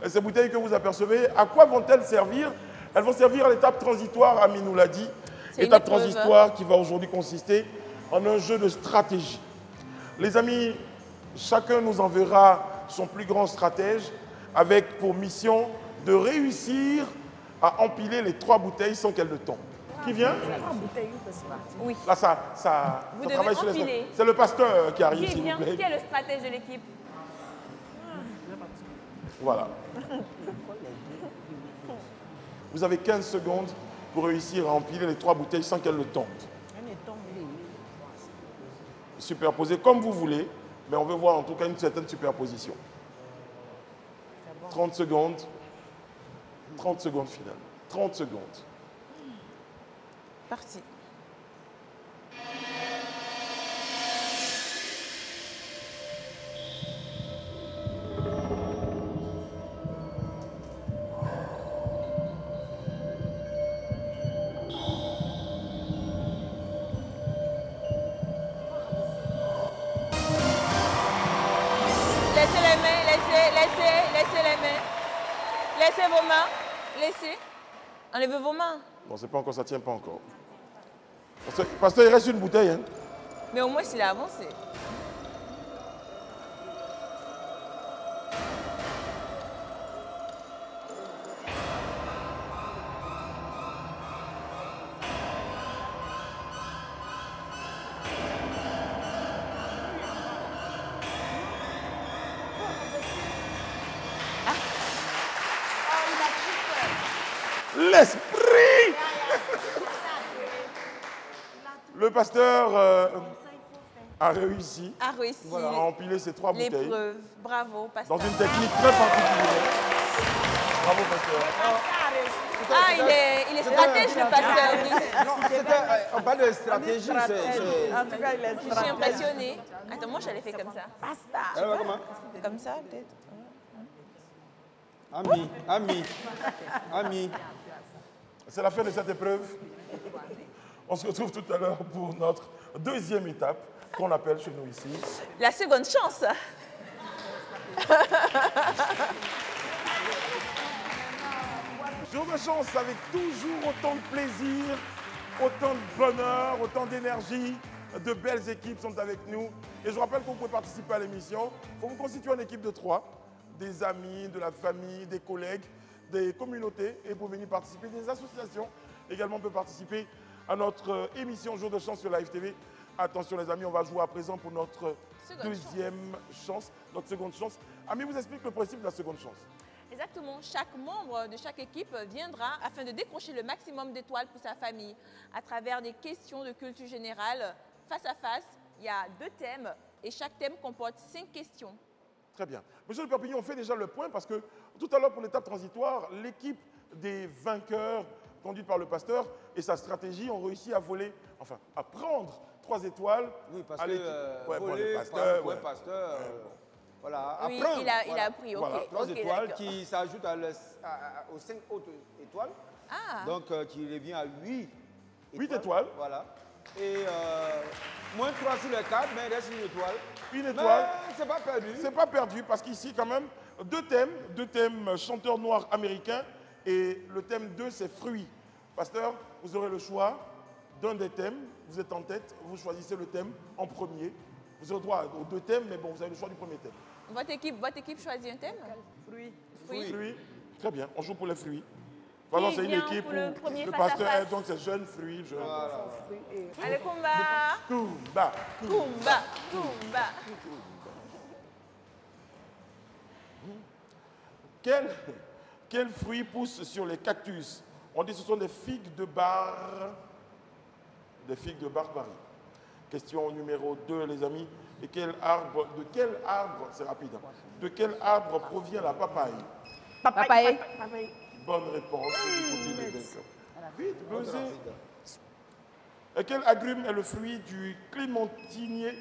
[SPEAKER 3] ces bouteilles que vous apercevez. À quoi vont-elles servir? Elles vont servir à l'étape transitoire, Ami nous l'a dit. Étape transitoire qui va aujourd'hui consister en un jeu de stratégie. Les amis, chacun nous enverra son plus grand stratège avec pour mission de réussir à empiler les 3 bouteilles sans qu'elles ne tombent. Qui vient?
[SPEAKER 8] 3 bouteilles, c'est parti.
[SPEAKER 2] Oui.
[SPEAKER 3] Là, ça
[SPEAKER 2] Vous devez
[SPEAKER 3] travaille sur les...
[SPEAKER 2] empiler.
[SPEAKER 3] C'est le pasteur qui arrive,
[SPEAKER 2] Qui
[SPEAKER 3] s'il
[SPEAKER 2] vient?
[SPEAKER 3] vous plaît.
[SPEAKER 2] Qui est le stratège de l'équipe?
[SPEAKER 3] Voilà. Vous avez 15 secondes pour réussir à empiler les 3 bouteilles sans qu'elles ne tombent. Superposer comme vous voulez, mais on veut voir en tout cas une certaine superposition. 30 secondes. 30 secondes finales. 30 secondes.
[SPEAKER 2] Parti. Laissez les mains, laissez les mains. Laissez vos mains, laissez. Enlevez vos mains.
[SPEAKER 3] Bon, c'est pas encore, ça tient pas encore. Pasteur, il reste une bouteille. Hein?
[SPEAKER 2] Mais au moins, s'il a avancé.
[SPEAKER 3] L'esprit. Le pasteur a réussi
[SPEAKER 2] A réussi.
[SPEAKER 3] à empiler ces 3 bouteilles
[SPEAKER 2] L'épreuve. Bravo, pasteur.
[SPEAKER 3] dans une technique très particulière. Bravo, pasteur.
[SPEAKER 2] Ah, il est stratège, le pasteur.
[SPEAKER 1] Non, on parle de stratégie.
[SPEAKER 4] En tout cas, il est
[SPEAKER 2] Je suis
[SPEAKER 4] stratège.
[SPEAKER 2] impressionnée. Attends, moi, j'allais faire comme ça.
[SPEAKER 1] Elle va comment?
[SPEAKER 2] Comme ça, peut-être.
[SPEAKER 1] Ami.
[SPEAKER 3] C'est la fin de cette épreuve. On se retrouve tout à l'heure pour notre deuxième étape qu'on appelle chez nous ici.
[SPEAKER 2] La seconde chance.
[SPEAKER 3] Jour de chance avec toujours autant de plaisir, autant de bonheur, autant d'énergie. De belles équipes sont avec nous. Et je vous rappelle que vous pouvez participer à l'émission. Il faut vous constituer en équipe de 3. Des amis, de la famille, des collègues, des communautés. Et pour venir participer, des associations également peuvent participer à notre émission Jour de chance sur Live TV. Attention les amis, on va jouer à présent pour notre
[SPEAKER 2] Seconde
[SPEAKER 3] deuxième chance, notre seconde chance. Ami vous explique le principe de la seconde chance.
[SPEAKER 2] Exactement. Chaque membre de chaque équipe viendra afin de décrocher le maximum d'étoiles pour sa famille. À travers des questions de culture générale, face à face, il y a 2 thèmes et chaque thème comporte 5 questions.
[SPEAKER 3] Très bien. Monsieur le Perpignan, on fait déjà le point parce que tout à l'heure pour l'étape transitoire, l'équipe des vainqueurs conduite par le pasteur et sa stratégie ont réussi à voler, enfin à prendre 3 étoiles.
[SPEAKER 1] Oui, parce
[SPEAKER 3] à
[SPEAKER 1] que
[SPEAKER 3] l'équipe. Ouais, pour
[SPEAKER 1] voler
[SPEAKER 3] le pasteur,
[SPEAKER 1] pour un
[SPEAKER 3] ouais.
[SPEAKER 1] pasteur, voilà,
[SPEAKER 2] Oui,
[SPEAKER 1] apprendre.
[SPEAKER 2] il a pris, ok.
[SPEAKER 1] Voilà, 3
[SPEAKER 2] ok,
[SPEAKER 1] étoiles
[SPEAKER 2] d'accord.
[SPEAKER 1] qui s'ajoutent aux 5 autres étoiles.
[SPEAKER 2] Ah,
[SPEAKER 1] Donc, qui revient à 8
[SPEAKER 3] 8 étoiles.
[SPEAKER 1] Voilà. Et moins 3 sur les 4, mais il reste une étoile.
[SPEAKER 3] Une
[SPEAKER 1] Mais
[SPEAKER 3] étoile.
[SPEAKER 1] c'est pas perdu.
[SPEAKER 3] C'est pas perdu parce qu'ici, quand même, 2 thèmes chanteurs noirs américains et le thème 2, c'est fruits. Pasteur, vous aurez le choix d'un des thèmes. Vous êtes en tête, vous choisissez le thème en premier. Vous aurez droit aux 2 thèmes, mais bon, vous avez le choix du premier thème.
[SPEAKER 2] votre équipe choisit un thème?
[SPEAKER 4] Fruits.
[SPEAKER 3] Fruits. Très bien, on joue pour les fruits. Voilà,
[SPEAKER 2] Qui
[SPEAKER 3] c'est une
[SPEAKER 2] vient
[SPEAKER 3] équipe
[SPEAKER 2] pour le
[SPEAKER 3] où
[SPEAKER 2] premier
[SPEAKER 3] le
[SPEAKER 2] face à
[SPEAKER 3] pasteur
[SPEAKER 2] face?
[SPEAKER 3] est donc c'est jeune fruits, jeune.
[SPEAKER 1] Voilà.
[SPEAKER 2] Allez, combat!
[SPEAKER 3] Kumba.
[SPEAKER 2] Kumba! Kumba!
[SPEAKER 3] Quels fruits poussent sur les cactus? On dit que ce sont des figues de bar. Des figues de Barbarie. Question numéro 2, les amis. De quel arbre, c'est rapide, hein. De quel arbre provient la papaye?
[SPEAKER 8] Papaye.
[SPEAKER 3] Bonne réponse du côté des vainqueurs. Vite, buzzé. Et quel agrume est le fruit du clémentinier?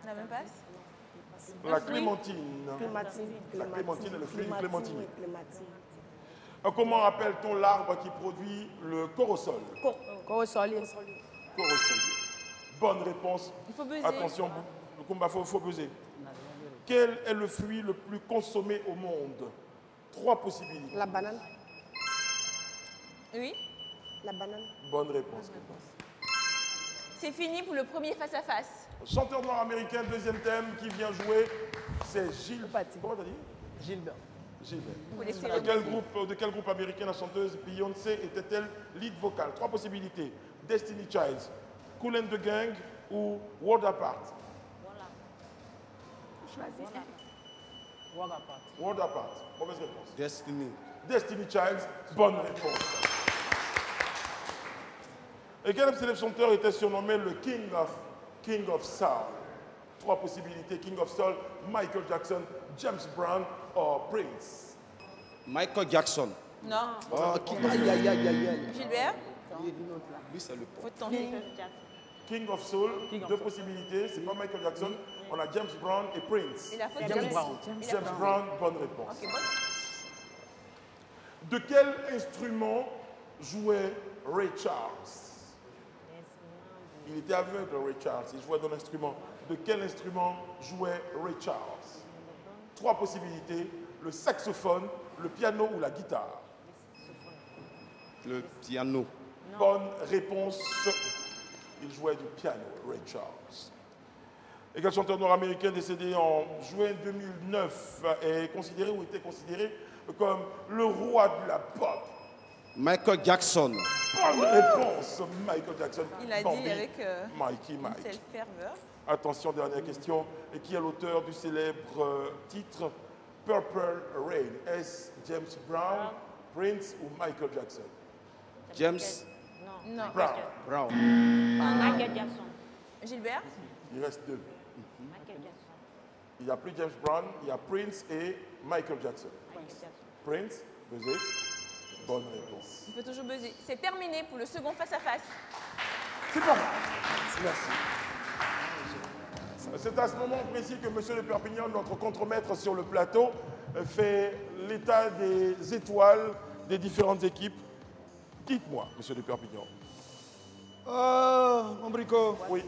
[SPEAKER 2] La même passe?
[SPEAKER 3] La clémentine.
[SPEAKER 8] Clémentine.
[SPEAKER 3] La clémentine est le fruit du clémentinier.
[SPEAKER 8] Clémentine.
[SPEAKER 3] Comment appelle-t-on l'arbre qui produit le corosol?
[SPEAKER 8] Corosolier.
[SPEAKER 3] Corosolier. Bonne réponse.
[SPEAKER 2] Il faut buzzer.
[SPEAKER 3] Attention, le combat, il faut buzzer. Quel est le fruit le plus consommé au monde? 3 possibilités.
[SPEAKER 8] La banane.
[SPEAKER 2] Oui?
[SPEAKER 8] La banane.
[SPEAKER 3] Bonne réponse.
[SPEAKER 2] C'est fini pour le premier face-à-face.
[SPEAKER 3] Chanteur noir américain, deuxième thème qui vient jouer, c'est Gilles. Comment t'as dit?
[SPEAKER 5] Gilbert.
[SPEAKER 3] Gilbert.
[SPEAKER 2] Pour les
[SPEAKER 3] De quel groupe américain la chanteuse Beyoncé était-elle lead vocale? 3 possibilités. Destiny Child, Kool and the Gang ou World Apart? World Apart. Mauvaise réponse.
[SPEAKER 6] Destiny.
[SPEAKER 3] Destiny Child, bonne réponse. Et quel célèbre chanteur était surnommé le King of Soul? 3 possibilités. King of Soul, Michael Jackson, James Brown ou Prince?
[SPEAKER 6] Michael Jackson.
[SPEAKER 2] Non.
[SPEAKER 6] Oh, aïe, aïe, aïe, aïe, aïe.
[SPEAKER 2] Gilbert?
[SPEAKER 6] Lui, c'est le
[SPEAKER 2] Faut tenter.
[SPEAKER 3] King of Soul, 2 possibilités. C'est pas Michael Jackson. On a James Brown et Prince.
[SPEAKER 2] Il a fait
[SPEAKER 5] James Brown.
[SPEAKER 3] James Brown, bonne réponse.
[SPEAKER 2] Ok, bonne.
[SPEAKER 3] De quel instrument jouait Ray Charles? Il était aveugle, Ray Charles. Il jouait d'un instrument. De quel instrument jouait Ray Charles? 3 possibilités. Le saxophone, le piano ou la guitare?
[SPEAKER 6] Le piano.
[SPEAKER 3] Bonne réponse. Il jouait du piano, Ray Charles. Et quel chanteur nord-américain décédé en juin 2009 est considéré ou était considéré comme le roi de la pop?
[SPEAKER 6] Michael Jackson.
[SPEAKER 3] Bonne réponse, Michael Jackson.
[SPEAKER 2] Il a
[SPEAKER 3] Bambi,
[SPEAKER 2] dit avec
[SPEAKER 3] Mikey
[SPEAKER 2] une
[SPEAKER 3] Mike.
[SPEAKER 2] telle ferveur.
[SPEAKER 3] Attention, dernière question. Et qui est l'auteur du célèbre titre Purple Rain? Est-ce James Brown, Prince ou Michael Jackson?
[SPEAKER 6] James
[SPEAKER 2] Non.
[SPEAKER 3] Brown.
[SPEAKER 6] Brown.
[SPEAKER 8] Michael Jackson.
[SPEAKER 2] Gilbert?
[SPEAKER 3] Il reste 2.
[SPEAKER 8] Michael Jackson.
[SPEAKER 3] Il n'y a plus James Brown, il y a Prince et Michael Jackson. Prince, buzzé. Bonne réponse.
[SPEAKER 2] Il peut toujours buzzer. C'est terminé pour le second face-à-face.
[SPEAKER 3] C'est pas mal. Merci. C'est à ce moment précis que M. Le Perpignan, notre contremaître sur le plateau, fait l'état des étoiles des différentes équipes. Dites-moi, M. Le Perpignan.
[SPEAKER 1] Mon Brico,
[SPEAKER 3] Oui.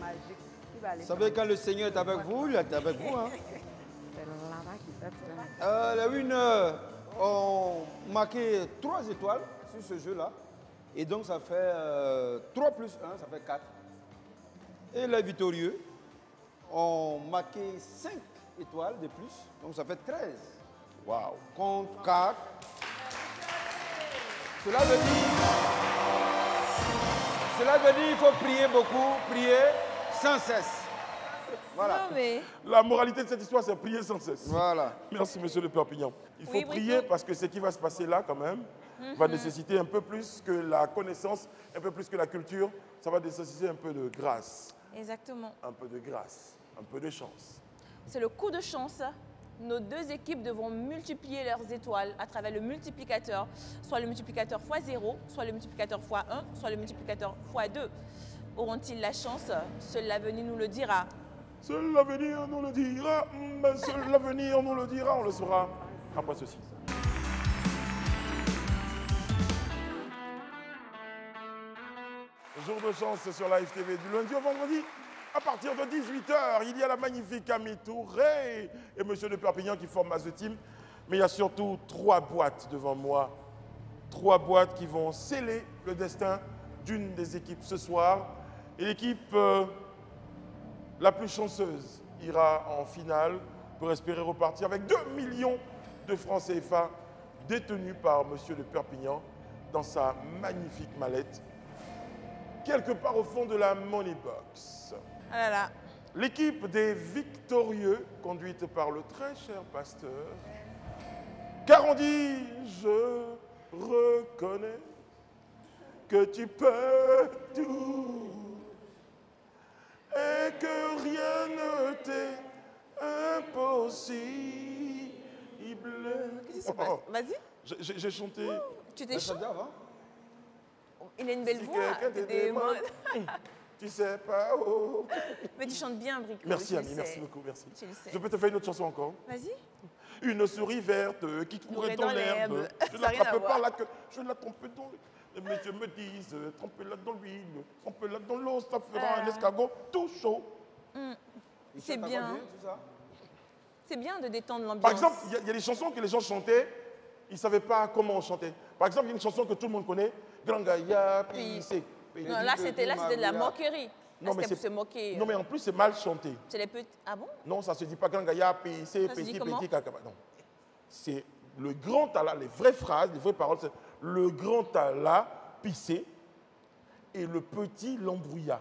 [SPEAKER 1] vous savez, quand le Seigneur est avec vous, il est avec vous. Hein. Les winners ont marqué 3 étoiles sur ce jeu-là. Et donc, ça fait 3 plus 1, ça fait 4. Et les victorieux ont marqué 5 étoiles de plus. Donc, ça fait 13.
[SPEAKER 3] Waouh.
[SPEAKER 1] Contre 4. Cela veut dire Cela veut dire qu'il faut prier beaucoup, prier sans cesse. Voilà.
[SPEAKER 2] Non, mais...
[SPEAKER 3] La moralité de cette histoire, c'est prier sans cesse.
[SPEAKER 1] Voilà.
[SPEAKER 3] Merci, monsieur de Perpignan. Il faut
[SPEAKER 2] Oui,
[SPEAKER 3] prier
[SPEAKER 2] Brico.
[SPEAKER 3] parce que ce qui va se passer là, quand même, va nécessiter un peu plus que la connaissance, un peu plus que la culture. Ça va nécessiter un peu de grâce,
[SPEAKER 2] Exactement.
[SPEAKER 3] un peu de grâce, un peu de chance.
[SPEAKER 2] C'est le coup de chance. Nos deux équipes devront multiplier leurs étoiles à travers le multiplicateur, soit le multiplicateur x0, soit le multiplicateur x1, soit le multiplicateur x2. Auront-ils la chance? Seul l'avenir nous le dira.
[SPEAKER 3] Seul l'avenir nous le dira, mais seul l'avenir nous le dira, on le saura après ceci. Jour de chance sur Live TV du lundi au vendredi. À partir de 18h, il y a la magnifique Ami Touré et monsieur de Perpignan qui forment The Team. Mais il y a surtout 3 boîtes devant moi. 3 boîtes qui vont sceller le destin d'une des équipes ce soir. Et l'équipe la plus chanceuse ira en finale pour espérer repartir avec 2 millions de francs CFA détenus par monsieur de Perpignan dans sa magnifique mallette, quelque part au fond de la Money Box.
[SPEAKER 2] Ah là là.
[SPEAKER 3] L'équipe des victorieux, conduite par le très cher pasteur, car on dit, je reconnais que tu peux tout et que rien ne t'est impossible.
[SPEAKER 2] Qu'est-ce qui se passe? Vas-y.
[SPEAKER 3] J'ai chanté.
[SPEAKER 2] Tu t'es chaud?
[SPEAKER 1] avant?
[SPEAKER 2] Il a une belle
[SPEAKER 3] Si
[SPEAKER 2] voix.
[SPEAKER 3] quelqu'un te
[SPEAKER 2] T'es
[SPEAKER 3] demande,
[SPEAKER 2] mode.
[SPEAKER 3] tu sais pas où.
[SPEAKER 2] Mais tu chantes bien, Brico.
[SPEAKER 3] Merci,
[SPEAKER 2] je
[SPEAKER 3] ami,
[SPEAKER 2] sais.
[SPEAKER 3] merci beaucoup, merci.
[SPEAKER 2] Je le sais.
[SPEAKER 3] Je peux te faire une autre chanson encore?
[SPEAKER 2] Vas-y.
[SPEAKER 3] Une souris verte qui courait dans l'herbe. Je
[SPEAKER 2] Ça a rien à
[SPEAKER 3] l'attrape
[SPEAKER 2] voir.
[SPEAKER 3] par la queue, je la trompe dans le... Les messieurs me disent, trempez-la dans l'huile, trempez-la dans l'eau, ça fera un escargot tout chaud.
[SPEAKER 2] C'est bien. C'est bien de détendre l'ambiance.
[SPEAKER 3] Par exemple, il y a des chansons que les gens chantaient, ils ne savaient pas comment on chantait. Par exemple, il y a une chanson que tout le monde connaît, Grand Gaïa, Pissé.
[SPEAKER 2] Non, là, c'était de la moquerie. Là,
[SPEAKER 3] Non, mais
[SPEAKER 2] c'était pour se moquer.
[SPEAKER 3] Non, mais en plus, c'est mal chanté.
[SPEAKER 2] C'est les petits... Ah bon?
[SPEAKER 3] Non, ça ne se dit pas Grand Gaïa, Pissé,
[SPEAKER 2] Ça se dit
[SPEAKER 3] Petit,
[SPEAKER 2] comment?
[SPEAKER 3] Petit, Kakaba. Non. C'est le grand talent, les vraies phrases, les vraies paroles, c'est le grand talent, Pissé, et le petit l'embrouilla.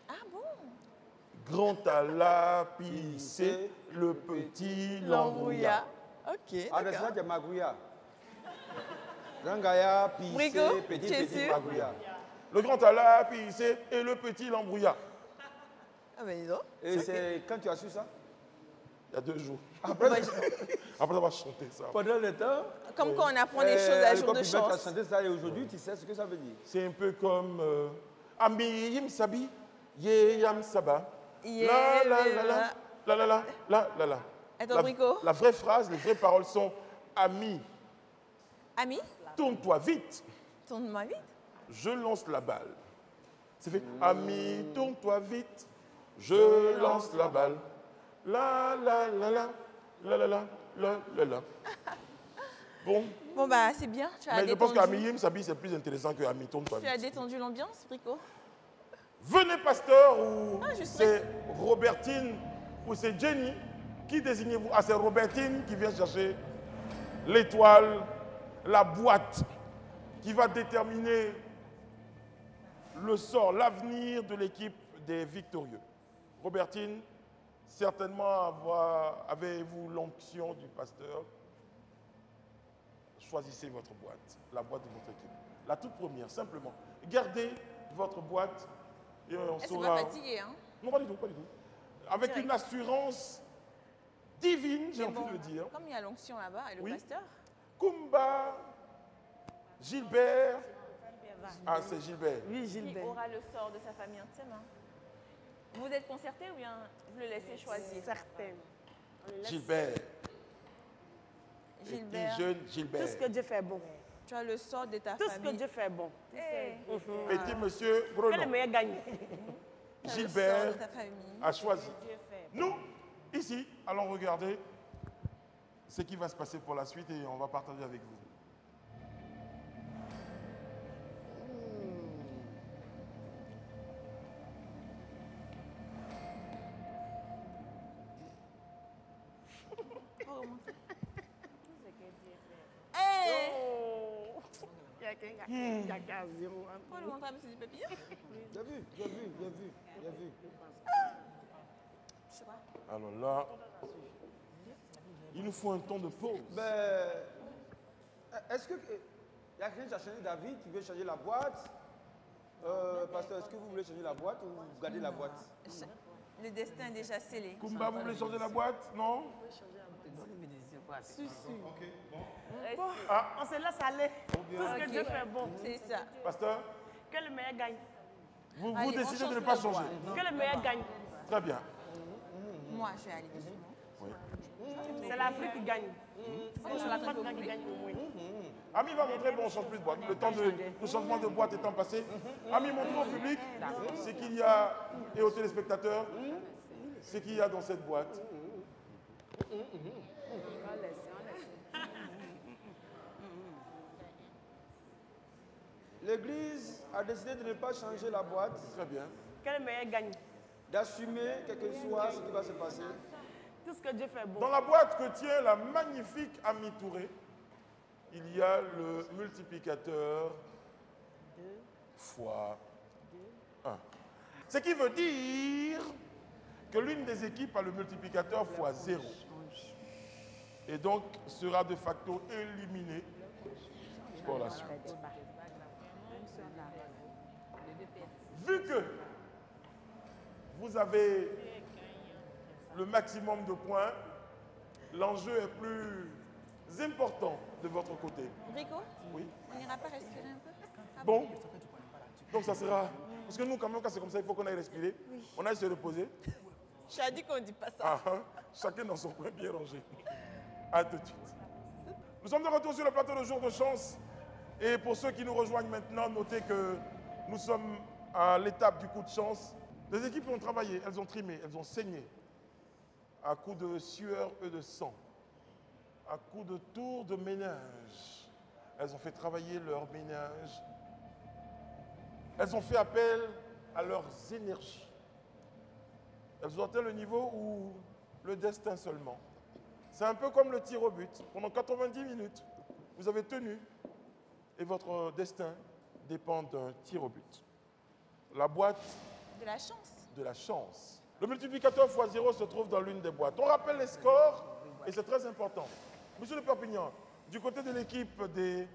[SPEAKER 2] Ah bon?
[SPEAKER 3] Grand talent, Pissé, le petit l'embrouilla.
[SPEAKER 2] Ok,
[SPEAKER 1] Ah, c'est ça, c'est Magouya. Rangaya,
[SPEAKER 2] Brico,
[SPEAKER 1] Pissé,
[SPEAKER 2] tu es
[SPEAKER 1] petit
[SPEAKER 2] sûr?
[SPEAKER 1] Magouya.
[SPEAKER 3] Le grand talent, Pissé, et le petit l'embrouilla.
[SPEAKER 2] Ah ben dis donc.
[SPEAKER 1] Et c'est quand tu as su ça?
[SPEAKER 3] Il y a 2 jours.
[SPEAKER 1] Après,
[SPEAKER 3] Après avoir chanté ça.
[SPEAKER 1] pendant le temps.
[SPEAKER 2] Comme quand on apprend des choses à jour de
[SPEAKER 1] Tu as
[SPEAKER 2] chance.
[SPEAKER 1] chanté ça et aujourd'hui, tu sais ce que ça veut dire.
[SPEAKER 3] C'est un peu comme Ami Yim Sabi, Ye Yam Saba.
[SPEAKER 2] Yeah,
[SPEAKER 3] La la la la la la la la la.
[SPEAKER 2] Attends, Brico.
[SPEAKER 3] La vraie phrase, les vraies paroles sont Ami,
[SPEAKER 2] Ami,
[SPEAKER 3] tourne-toi vite,
[SPEAKER 2] tourne-moi vite.
[SPEAKER 3] je lance la balle. C'est fait Ami, tourne-toi vite, je lance la balle. La la la la la la la la la la. Bon,
[SPEAKER 2] Bon bah c'est bien, tu as
[SPEAKER 3] mais je pense qu'Ami
[SPEAKER 2] détendu.
[SPEAKER 3] Yim Sabi c'est plus intéressant que Ami, tourne-toi
[SPEAKER 2] Tu as
[SPEAKER 3] vite.
[SPEAKER 2] détendu l'ambiance, Brico.
[SPEAKER 3] Venez, pasteur, ou
[SPEAKER 2] Ah, je
[SPEAKER 3] c'est Robertine, ou c'est Jenny. Qui désignez-vous? Ah, c'est Robertine qui vient chercher l'étoile, la boîte, qui va déterminer le sort, l'avenir de l'équipe des victorieux. Robertine, certainement avez-vous l'onction du pasteur? Choisissez votre boîte, la boîte de votre équipe. La toute première, simplement. Gardez votre boîte et on
[SPEAKER 2] Elle s'est
[SPEAKER 3] saura...
[SPEAKER 2] pas fatiguée, hein?
[SPEAKER 3] Non, pas du tout, pas du tout. Avec
[SPEAKER 2] Direct.
[SPEAKER 3] une assurance divine, j'ai
[SPEAKER 2] Mais
[SPEAKER 3] envie
[SPEAKER 2] bon,
[SPEAKER 3] de dire.
[SPEAKER 2] Comme il y a l'onction là-bas et le
[SPEAKER 3] Oui.
[SPEAKER 2] pasteur.
[SPEAKER 3] Kumba, Gilbert. Ah, c'est Gilbert.
[SPEAKER 4] Oui,
[SPEAKER 2] Qui
[SPEAKER 4] Gilbert.
[SPEAKER 2] aura le sort de sa famille entière, hein? Vous êtes concerté ou bien vous le laissez choisir?
[SPEAKER 4] Certaine.
[SPEAKER 3] Gilbert.
[SPEAKER 2] Gilbert,
[SPEAKER 3] Petit jeune
[SPEAKER 4] Tout
[SPEAKER 3] Gilbert.
[SPEAKER 4] ce que Dieu fait bon.
[SPEAKER 2] tu as le sort de ta
[SPEAKER 4] Tout ce que
[SPEAKER 2] famille.
[SPEAKER 4] Dieu fait bon.
[SPEAKER 2] Eh,
[SPEAKER 3] Petit monsieur
[SPEAKER 4] Que le
[SPEAKER 3] Bruno.
[SPEAKER 4] meilleur gagne.
[SPEAKER 2] tu as le sort
[SPEAKER 3] Gilbert
[SPEAKER 2] de ta famille.
[SPEAKER 3] a choisi. Nous, ici, allons regarder ce qui va se passer pour la suite et on va partager avec vous.
[SPEAKER 2] Eh, Faut le montrer à M. Pépillon.
[SPEAKER 1] J'ai vu.
[SPEAKER 2] Je sais pas.
[SPEAKER 3] Alors là, il nous faut un temps de pause.
[SPEAKER 1] Ben, est-ce que il y a quelqu'un qui a changé David, qui veut changer la boîte? Pasteur, est-ce que vous voulez changer la boîte ou vous gardez la boîte?
[SPEAKER 2] Le destin est déjà scellé.
[SPEAKER 3] Kumba, vous voulez changer la boîte? Non?
[SPEAKER 9] On se laisse aller. Tout ce que Dieu fait bon.
[SPEAKER 2] C'est ça.
[SPEAKER 3] Pasteur,
[SPEAKER 9] Que le meilleur gagne.
[SPEAKER 3] vous
[SPEAKER 2] Allez, on
[SPEAKER 3] décidez de
[SPEAKER 2] change
[SPEAKER 3] ne pas
[SPEAKER 2] de
[SPEAKER 3] changer.
[SPEAKER 2] boîte.
[SPEAKER 9] Que le meilleur gagne.
[SPEAKER 3] Très bien.
[SPEAKER 2] Moi, je vais aller doucement.
[SPEAKER 9] C'est l'Afrique qui gagne. C'est la France qui gagne au moins.
[SPEAKER 3] Ami va montrer, bon, on ne change plus de boîte. Le temps de changement de boîte étant passé. Ami, montrez au public ce qu'il y a et aux téléspectateurs ce qu'il y a dans cette boîte.
[SPEAKER 1] L'église a décidé de ne pas changer la boîte,
[SPEAKER 3] Très bien.
[SPEAKER 9] Que le meilleur gagne.
[SPEAKER 1] d'assumer quel que soit ce qui va se passer.
[SPEAKER 9] Tout ce que Dieu fait bon.
[SPEAKER 3] Dans la boîte que tient la magnifique Ami Touré, il y a le multiplicateur fois 1. Ce qui veut dire que l'une des équipes a le multiplicateur fois 0. Et donc sera de facto éliminée pour la suite. Vu que vous avez le maximum de points, l'enjeu est plus important de votre côté.
[SPEAKER 2] Rico,
[SPEAKER 3] Oui.
[SPEAKER 2] on n'ira pas respirer un peu? Ah
[SPEAKER 3] Bon. Donc ça sera... Parce que nous, quand même, quand c'est comme ça, il faut qu'on aille respirer. On aille se reposer.
[SPEAKER 2] Je t'ai dit qu'on ne dit pas ça.
[SPEAKER 3] Ah, hein. Chacun dans son coin bien rangé. À tout de suite. Nous sommes de retour sur le plateau de Jour de Chance. Et pour ceux qui nous rejoignent maintenant, notez que nous sommes à l'étape du coup de chance. Les équipes ont travaillé, elles ont trimé, elles ont saigné. À coups de sueur et de sang. À coups de tours de ménage. Elles ont fait travailler leur ménage. Elles ont fait appel à leurs énergies. Elles ont atteint le niveau où le destin seulement. C'est un peu comme le tir au but. Pendant 90 minutes, vous avez tenu et votre destin dépend d'un tir au but. La boîte
[SPEAKER 2] De la chance.
[SPEAKER 3] de la chance. Le multiplicateur x0 se trouve dans l'une des boîtes. On rappelle les scores et c'est très important. Monsieur de Perpignan, du côté de l'équipe des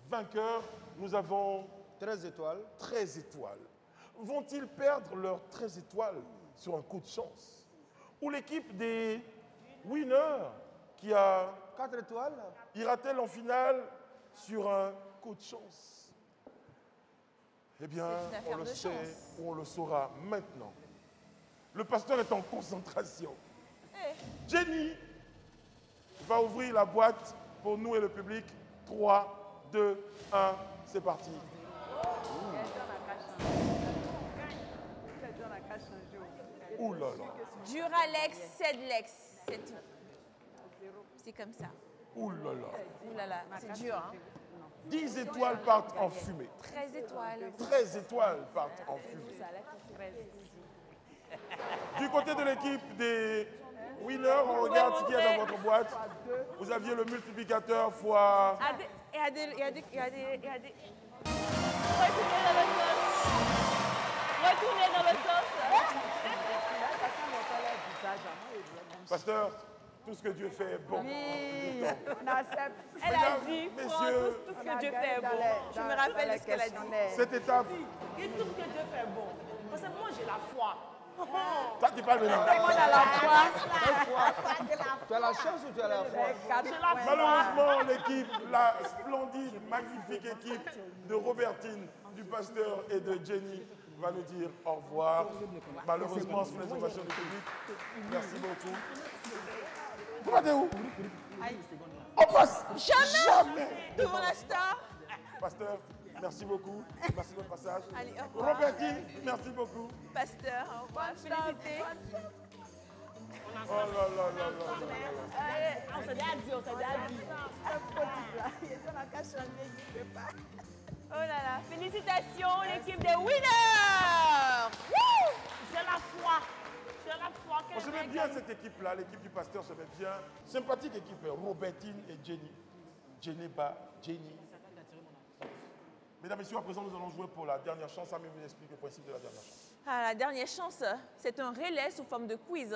[SPEAKER 3] vainqueurs, nous avons
[SPEAKER 1] 13 étoiles.
[SPEAKER 3] 13 étoiles. Vont-ils perdre leurs 13 étoiles sur un coup de chance? Ou l'équipe des winners qui a
[SPEAKER 1] 4 étoiles.
[SPEAKER 3] ira-t-elle en finale sur un coup de chance? Eh bien,
[SPEAKER 2] C'est une affaire
[SPEAKER 3] on le
[SPEAKER 2] de
[SPEAKER 3] sait
[SPEAKER 2] chance.
[SPEAKER 3] ou on le saura maintenant. Le pasteur est en concentration.
[SPEAKER 2] Eh,
[SPEAKER 3] Jenny va ouvrir la boîte pour nous et le public. 3, 2, 1, c'est parti. Ouh là là.
[SPEAKER 2] Duralex, Cedlex, c'est tout. C'est comme ça.
[SPEAKER 3] Ouh là là.
[SPEAKER 2] Ouh là là, c'est dur, hein.
[SPEAKER 3] 10 étoiles partent en fumée.
[SPEAKER 2] 13 étoiles.
[SPEAKER 3] 13 étoiles partent en fumée. Du côté de l'équipe des winners, on regarde ce qu'il y a dans votre boîte. Vous aviez le multiplicateur fois...
[SPEAKER 2] Il y a des... Retournez dans le sauce. Retournez dans le sauce.
[SPEAKER 3] Pasteur, tout ce que Dieu fait est bon.
[SPEAKER 4] Oui, on accepte.
[SPEAKER 2] Elle a
[SPEAKER 3] Mesdames,
[SPEAKER 2] dit,
[SPEAKER 3] messieurs,
[SPEAKER 2] tout ce que Dieu fait est bon. Je me rappelle de ce qu'elle a dit.
[SPEAKER 3] cette étape...
[SPEAKER 9] Et tout ce que Dieu fait bon. Parce que moi, j'ai la foi.
[SPEAKER 3] Ça, tu parles maintenant.
[SPEAKER 4] On a la foi.
[SPEAKER 1] Tu as la chance ou tu as la foi?
[SPEAKER 3] Malheureusement, l'équipe, la splendide, magnifique équipe de Robertine, du pasteur et de Jenny va nous dire au revoir. Malheureusement, sous les ovations du public. Merci beaucoup. Vous partez où? On passe.
[SPEAKER 2] Jamais devant la star.
[SPEAKER 3] Pasteur, merci beaucoup. Merci de votre passage.
[SPEAKER 2] Allez, au revoir.
[SPEAKER 3] Robertine, merci beaucoup.
[SPEAKER 2] Pasteur, au revoir. Félicité.
[SPEAKER 3] Oh là là là là.
[SPEAKER 9] On s'est déjà dit, on s'est déjà dit.
[SPEAKER 2] Oh là là, félicitations l'équipe des winners. Wouh!
[SPEAKER 9] J'ai la foi. J'ai la foi.
[SPEAKER 3] Moi, j'aimais bien cette équipe-là, l'équipe du pasteur, j'aimais bien. Sympathique équipe, Robertine et Jenny. Jenny. Mesdames, Messieurs, à présent, nous allons jouer pour la dernière chance. Ami vous explique le principe de la dernière chance.
[SPEAKER 2] Ah, la dernière chance, c'est un relais sous forme de quiz.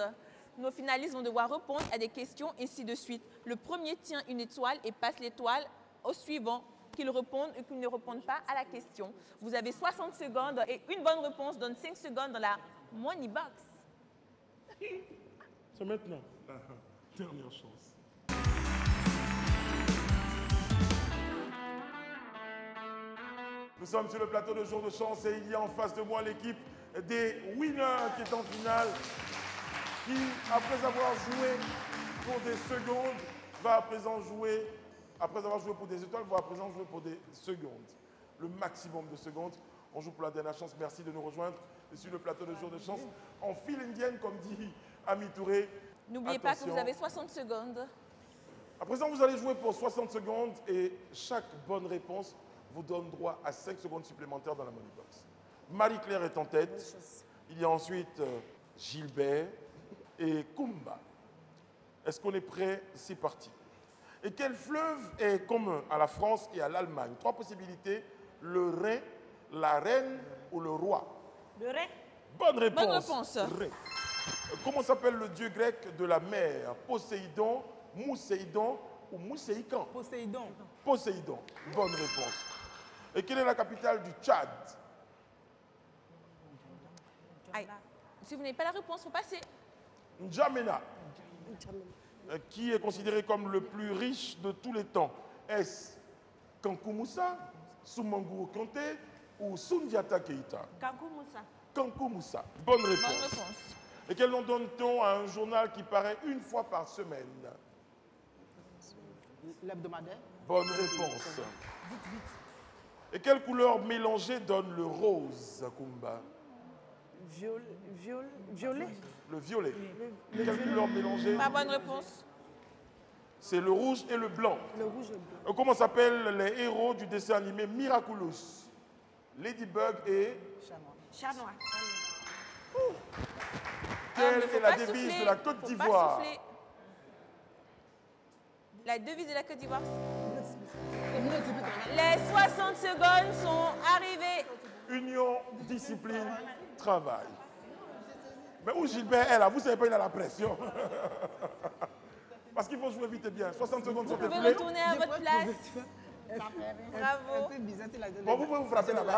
[SPEAKER 2] Nos finalistes vont devoir répondre à des questions, ainsi de suite. Le premier tient une étoile et passe l'étoile au suivant, qu'il réponde ou qu'il ne réponde pas à la question. Vous avez 60 secondes et une bonne réponse donne 5 secondes dans la Money Box.
[SPEAKER 3] C'est maintenant la dernière chance. Nous sommes sur le plateau de jour de chance et il y a en face de moi l'équipe des winners qui est en finale, qui, après avoir joué pour des secondes, va à présent jouer, après avoir joué pour des étoiles, va à présent jouer pour des secondes. Le maximum de secondes. On joue pour la dernière chance. Merci de nous rejoindre sur le plateau de jour de chance. En file indienne, comme dit Ami Touré.
[SPEAKER 2] N'oubliez pas que vous avez 60 secondes.
[SPEAKER 3] À présent, vous allez jouer pour 60 secondes et chaque bonne réponse vous donne droit à 5 secondes supplémentaires dans la Money Box. Marie-Claire est en tête. Il y a ensuite Gilbert et Kumba. Est-ce qu'on est prêt? C'est parti. Et quel fleuve est commun à la France et à l'Allemagne? 3 possibilités. Le Rhin, la Reine ou le Roi?
[SPEAKER 9] Le Rhin.
[SPEAKER 3] Bonne réponse.
[SPEAKER 2] Bonne réponse.
[SPEAKER 3] Rhin. Comment s'appelle le dieu grec de la mer? Poséidon, Mousséidon ou Mousséican?
[SPEAKER 5] Poséidon.
[SPEAKER 3] Poséidon. Bonne réponse. Et quelle est la capitale du Tchad?
[SPEAKER 2] Aïe. Si vous n'avez pas la réponse, vous passez.
[SPEAKER 3] N'Djamena. Qui est considéré comme le plus riche de tous les temps? Est-ce Kankou Moussa, Soumangou Kanté ou Soundiata Keïta?
[SPEAKER 9] Kankou Moussa.
[SPEAKER 3] Kankou Moussa. Bonne réponse.
[SPEAKER 2] Bonne réponse.
[SPEAKER 3] Et quel nom donne-t-on à un journal qui paraît une fois par semaine?
[SPEAKER 5] L'hebdomadaire.
[SPEAKER 3] Bonne réponse. Et quelle couleur mélangée donne le rose, Kumba?
[SPEAKER 4] Violet.
[SPEAKER 3] Le violet. Quelle couleur mélangée?
[SPEAKER 2] Pas bonne réponse.
[SPEAKER 3] C'est le rouge et le blanc.
[SPEAKER 4] Le rouge et le blanc.
[SPEAKER 3] Comment s'appellent les héros du dessin animé Miraculous? Ladybug et...
[SPEAKER 9] Chat noir.
[SPEAKER 3] Quelle
[SPEAKER 2] Faut
[SPEAKER 3] est la
[SPEAKER 2] pas
[SPEAKER 3] devise
[SPEAKER 2] souffler,
[SPEAKER 3] de la Côte
[SPEAKER 2] faut pas
[SPEAKER 3] d'Ivoire?
[SPEAKER 2] souffler. La devise de la Côte d'Ivoire. Les 60 secondes sont arrivées.
[SPEAKER 3] Union, discipline, travail. Mais où Gilbert est là? Vous savez pas, il a la pression. Parce qu'il faut jouer vite et bien. 60 secondes sont
[SPEAKER 2] Vous pouvez
[SPEAKER 3] écoulées.
[SPEAKER 2] retourner à votre place. Bravo.
[SPEAKER 5] Un peu bizarre, tu l'as donné.
[SPEAKER 3] Bon, vous pouvez vous frapper là-bas.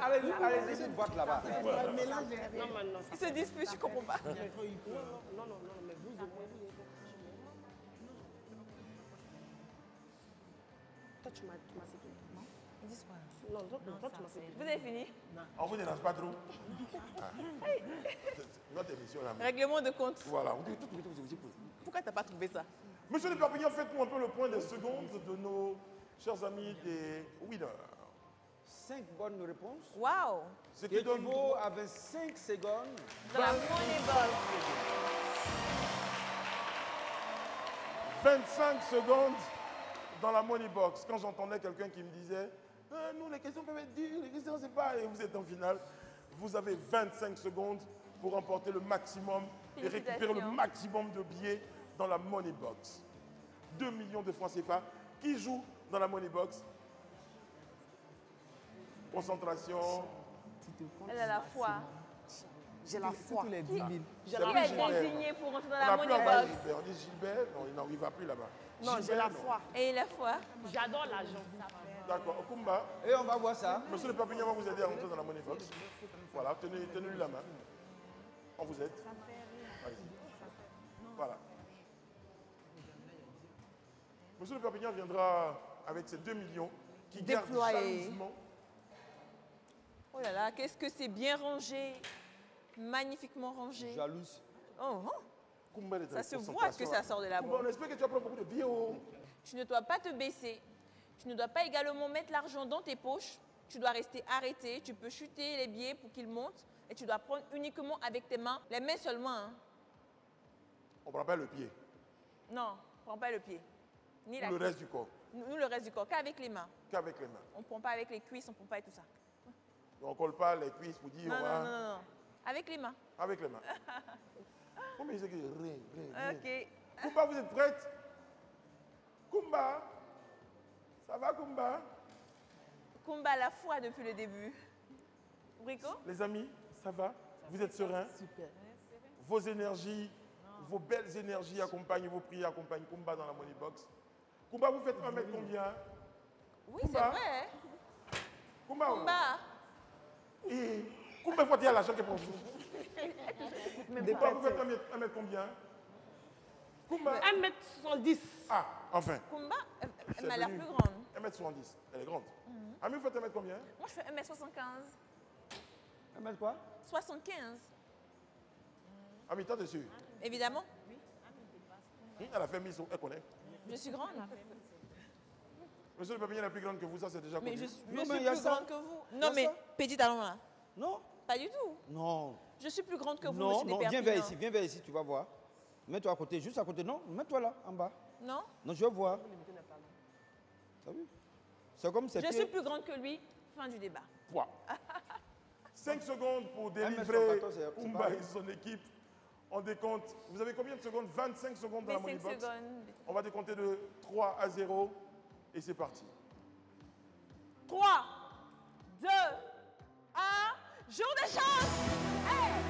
[SPEAKER 1] Allez, c'est une boîte là-bas.
[SPEAKER 2] Ils se disputent, je ne comprends pas.
[SPEAKER 9] Non, mais vous, toi, tu m'as sifflé. Non, toi, tu m'as sifflé.
[SPEAKER 2] Vous avez fini?
[SPEAKER 3] On vous dérange pas trop. Notre émission là.
[SPEAKER 2] Règlement de compte.
[SPEAKER 3] Voilà.
[SPEAKER 2] Pourquoi tu n'as pas trouvé ça?
[SPEAKER 3] Monsieur de Perpignan, faites-nous un peu le point des secondes de nos chers amis des winners.
[SPEAKER 1] 5 bonnes réponses.
[SPEAKER 2] Waouh!
[SPEAKER 3] Ce
[SPEAKER 1] Qui
[SPEAKER 3] qui donne
[SPEAKER 1] équivaut à 25 secondes.
[SPEAKER 2] Dans la Money Box.
[SPEAKER 3] 25 secondes dans la Money Box. Quand j'entendais quelqu'un qui me disait nous, les questions peuvent être dures, les questions, c'est pas. Et vous êtes en finale. Vous avez 25 secondes pour remporter le maximum et récupérer le maximum de billets dans la Money Box. 2 millions de francs CFA. Qui joue dans la Money Box? Concentration.
[SPEAKER 2] Elle a la foi.
[SPEAKER 4] J'ai la foi.
[SPEAKER 5] Tous les 10 000.
[SPEAKER 2] Qui est désigné pour rentrer dans
[SPEAKER 3] On
[SPEAKER 2] la
[SPEAKER 3] n'a plus
[SPEAKER 2] Money
[SPEAKER 3] envoyé
[SPEAKER 2] Box?
[SPEAKER 3] Gilbert. On dit Gilbert, non, il n'arrivera plus là-bas.
[SPEAKER 9] Non, j'ai
[SPEAKER 3] Gilbert,
[SPEAKER 9] la
[SPEAKER 3] non.
[SPEAKER 9] foi.
[SPEAKER 2] Et la foi.
[SPEAKER 9] J'adore l'argent.
[SPEAKER 3] D'accord. Okumba,
[SPEAKER 1] Et on va voir ça.
[SPEAKER 3] monsieur de Perpignan va vous aider à rentrer dans la Money Box. Voilà, tenez-lui la main. On vous aide. Allez. Voilà. Monsieur de Perpignan viendra avec ses 2 millions qui gardent
[SPEAKER 4] Déployés.
[SPEAKER 3] jalousement.
[SPEAKER 2] Oh là là, qu'est-ce que c'est bien rangé. Magnifiquement rangé.
[SPEAKER 1] Jalouse.
[SPEAKER 2] Oh, oh.
[SPEAKER 3] Kumba est
[SPEAKER 2] Ça
[SPEAKER 3] en
[SPEAKER 2] se voit
[SPEAKER 3] concentration.
[SPEAKER 2] que ça sort de la
[SPEAKER 3] Kumba,
[SPEAKER 2] banque.
[SPEAKER 3] on espère que tu vas prendre beaucoup de billets. Oh.
[SPEAKER 2] Tu ne dois pas te baisser. Tu ne dois pas également mettre l'argent dans tes poches. Tu dois rester arrêté. Tu peux chuter les billets pour qu'ils montent. Et tu dois prendre uniquement avec tes mains. Les mains seulement. Hein.
[SPEAKER 3] On ne prend pas le pied.
[SPEAKER 2] Non, prends pas le pied. Ni la
[SPEAKER 3] Ou le
[SPEAKER 2] cuisse.
[SPEAKER 3] reste du corps.
[SPEAKER 2] Nous, le reste du corps, qu'avec les mains.
[SPEAKER 3] Qu'avec les mains.
[SPEAKER 2] On ne prend pas avec les cuisses, on ne prend pas et tout ça.
[SPEAKER 3] On ne colle pas les cuisses pour dire
[SPEAKER 2] Non,
[SPEAKER 3] on
[SPEAKER 2] non,
[SPEAKER 3] va.
[SPEAKER 2] non, non, non. Avec les mains.
[SPEAKER 3] Avec les mains. Combien c'est que rien, rien.
[SPEAKER 2] Ok.
[SPEAKER 3] Kumba, vous êtes prête? Kumba? Ça va, Kumba?
[SPEAKER 2] Kumba la foi depuis le début. Brico?
[SPEAKER 3] Les amis, ça va? Vous êtes sereins?
[SPEAKER 4] Super.
[SPEAKER 3] Vos énergies, vos belles énergies accompagnent vos prières, accompagnent Kumba dans la Money Box. Kumba, vous faites 1 mètre combien?
[SPEAKER 2] Oui, c'est
[SPEAKER 3] Kumba.
[SPEAKER 2] vrai.
[SPEAKER 3] Kumba.
[SPEAKER 2] Kumba.
[SPEAKER 3] Et Kumba, il faut dire l'argent que pour vous. Kumba, vous faites 1 mètre combien? Kumba.
[SPEAKER 9] 1m70.
[SPEAKER 3] Ah, enfin.
[SPEAKER 2] Kumba, elle
[SPEAKER 3] C'est
[SPEAKER 2] m'a l'air
[SPEAKER 3] venu.
[SPEAKER 2] plus grande.
[SPEAKER 3] 1m70, elle est grande. Ami, vous faites 1 mètre combien?
[SPEAKER 2] Moi, je fais 1m75.
[SPEAKER 1] 1 mètre quoi?
[SPEAKER 2] 75.
[SPEAKER 3] Ami, t'es dessus.
[SPEAKER 2] Évidemment.
[SPEAKER 3] Elle a fait mise, elle connaît.
[SPEAKER 2] Je suis grande.
[SPEAKER 3] Monsieur le Papillon est plus grande que vous, ça c'est déjà
[SPEAKER 2] Mais
[SPEAKER 3] connu.
[SPEAKER 2] je suis
[SPEAKER 1] Non, mais il y a
[SPEAKER 2] plus
[SPEAKER 1] ça.
[SPEAKER 2] grande que vous.
[SPEAKER 1] Il y
[SPEAKER 2] Non,
[SPEAKER 1] a
[SPEAKER 2] mais
[SPEAKER 1] ça.
[SPEAKER 2] petit talon là.
[SPEAKER 1] Non.
[SPEAKER 2] Pas du tout.
[SPEAKER 1] Non.
[SPEAKER 2] Je suis plus grande que vous,
[SPEAKER 1] Non,
[SPEAKER 2] monsieur
[SPEAKER 1] non,
[SPEAKER 2] Desperpignan.
[SPEAKER 1] viens vers ici, tu vas voir. Mets-toi à côté, juste à côté. Non, mets-toi là, en bas.
[SPEAKER 2] Non?
[SPEAKER 1] Non, je vais voir. T'as vu? C'est comme c'est
[SPEAKER 2] Je suis plus grande que lui. Fin du débat.
[SPEAKER 3] 5 secondes pour délivrer
[SPEAKER 1] 1m114, c'est
[SPEAKER 3] Kumba
[SPEAKER 1] pareil.
[SPEAKER 3] et son équipe. On décompte. Vous avez combien de secondes? 25 secondes dans la Money
[SPEAKER 2] 25
[SPEAKER 3] Box.
[SPEAKER 2] secondes.
[SPEAKER 3] On va décompter de 3 à 0 et c'est parti.
[SPEAKER 2] 3, 2, 1. Jour de chance! Hey!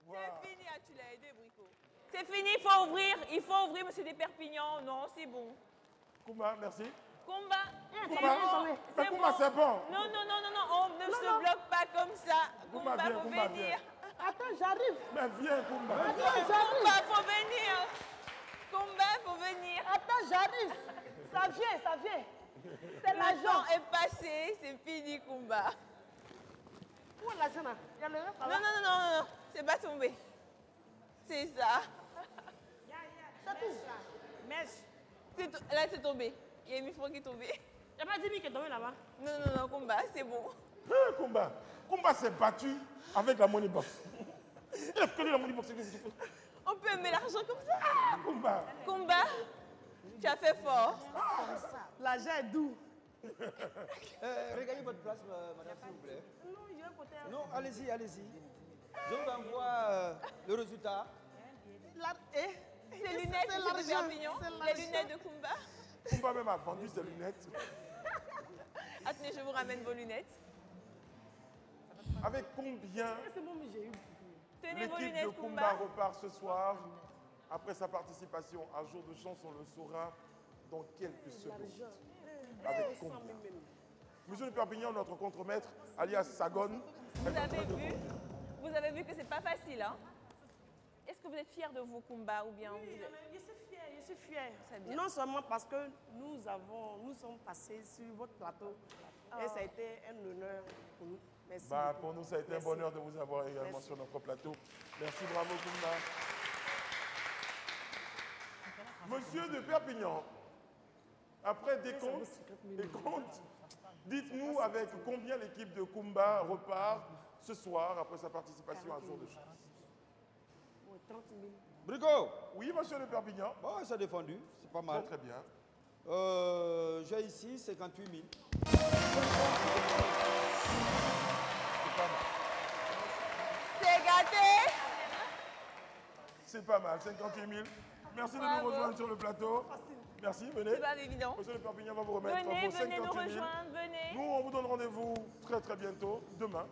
[SPEAKER 2] C'est fini, ah, tu l'as aidé, Brico. C'est fini, il faut ouvrir, monsieur Desperpignan. Non, c'est bon.
[SPEAKER 3] Kumba, merci.
[SPEAKER 2] Kumba, c'est
[SPEAKER 3] Kumba,
[SPEAKER 2] bon.
[SPEAKER 3] mais Kumba, c'est bon.
[SPEAKER 2] Non, non, non, non, non, on ne se bloque pas comme ça.
[SPEAKER 3] Kumba,
[SPEAKER 2] Kumba,
[SPEAKER 3] viens,
[SPEAKER 2] faut
[SPEAKER 3] Kumba,
[SPEAKER 2] venir.
[SPEAKER 3] viens.
[SPEAKER 9] Attends, j'arrive.
[SPEAKER 3] Mais viens, Kumba.
[SPEAKER 2] Kumba, faut venir. Kumba, faut venir.
[SPEAKER 9] Attends, j'arrive. Ça vient. C'est
[SPEAKER 2] Le
[SPEAKER 9] l'argent.
[SPEAKER 2] temps est passé, c'est fini, Kumba.
[SPEAKER 9] Où est l'argent là? Il y a le reste
[SPEAKER 2] Non,
[SPEAKER 9] là.
[SPEAKER 2] non, non, non, non, c'est pas tombé. C'est ça.
[SPEAKER 9] C'est tout. Mais
[SPEAKER 2] Là, c'est tombé. Il y a une fois qui est tombé.
[SPEAKER 9] il n'y a pas 10 000 qui est tombé là-bas.
[SPEAKER 2] Non, non, non, Kumba, c'est bon.
[SPEAKER 3] Hein, Kumba. Kumba s'est battu avec la Money Box. Il a connu la Money Box.
[SPEAKER 2] On peut aimer l'argent comme ça.
[SPEAKER 3] Kumba.
[SPEAKER 2] Kumba, tu as fait fort.
[SPEAKER 9] L'argent est doux.
[SPEAKER 1] Regagnez votre place, madame, s'il vous plaît.
[SPEAKER 9] Non, il y a un côté.
[SPEAKER 1] Non, allez-y, allez-y. Je vous envoie le résultat.
[SPEAKER 2] Ces lunettes, c'est de Perpignan. Les lunettes de Kumba.
[SPEAKER 3] Kumba même a vendu ses lunettes.
[SPEAKER 2] Attendez, je vous ramène vos lunettes.
[SPEAKER 3] Avec combien
[SPEAKER 9] C'est bon, mais j'ai eu.
[SPEAKER 2] Tenez vos
[SPEAKER 3] l'équipe de
[SPEAKER 2] lunettes,
[SPEAKER 3] Kumba
[SPEAKER 2] Kumba.
[SPEAKER 3] repart ce soir? Après sa participation à Jour de Chance, on le saura dans quelques secondes. Avec combien? Monsieur le Perpignan, notre contremaître, alias Sagon.
[SPEAKER 2] Vous avez vu que c'est pas facile, hein? Est-ce que vous êtes fier de vous, Kumba, ou bien vous êtes...
[SPEAKER 9] Je suis fière.
[SPEAKER 2] C'est bien.
[SPEAKER 9] Non seulement parce que nous sommes passés sur votre plateau et ça a été un honneur pour nous. Merci.
[SPEAKER 3] Bah,
[SPEAKER 9] beaucoup.
[SPEAKER 3] pour nous, ça a été un
[SPEAKER 9] Merci.
[SPEAKER 3] bonheur de vous avoir également
[SPEAKER 9] Merci.
[SPEAKER 3] sur notre plateau. Merci, bravo Kumba. Monsieur de Perpignan, après décompte et compte, dites-nous avec combien l'équipe de Kumba repart ce soir après sa participation à Jour de Chance.
[SPEAKER 9] Ouais, 30 000.
[SPEAKER 1] Brico.
[SPEAKER 3] Oui, monsieur de Perpignan.
[SPEAKER 1] Oh, ça a défendu, c'est pas
[SPEAKER 3] Très,
[SPEAKER 1] mal.
[SPEAKER 3] très bien.
[SPEAKER 1] J'ai ici 58 000.
[SPEAKER 3] C'est pas mal.
[SPEAKER 2] C'est gâté.
[SPEAKER 3] C'est pas mal, 58 000. Merci de
[SPEAKER 2] Bravo.
[SPEAKER 3] nous rejoindre sur le plateau. Merci, venez.
[SPEAKER 2] C'est pas évident.
[SPEAKER 3] Monsieur de Perpignan va vous remettre
[SPEAKER 2] Venez,
[SPEAKER 3] vos 58
[SPEAKER 2] venez
[SPEAKER 3] 000.
[SPEAKER 2] nous rejoindre, venez.
[SPEAKER 3] Nous, on vous donne rendez-vous très très bientôt, demain,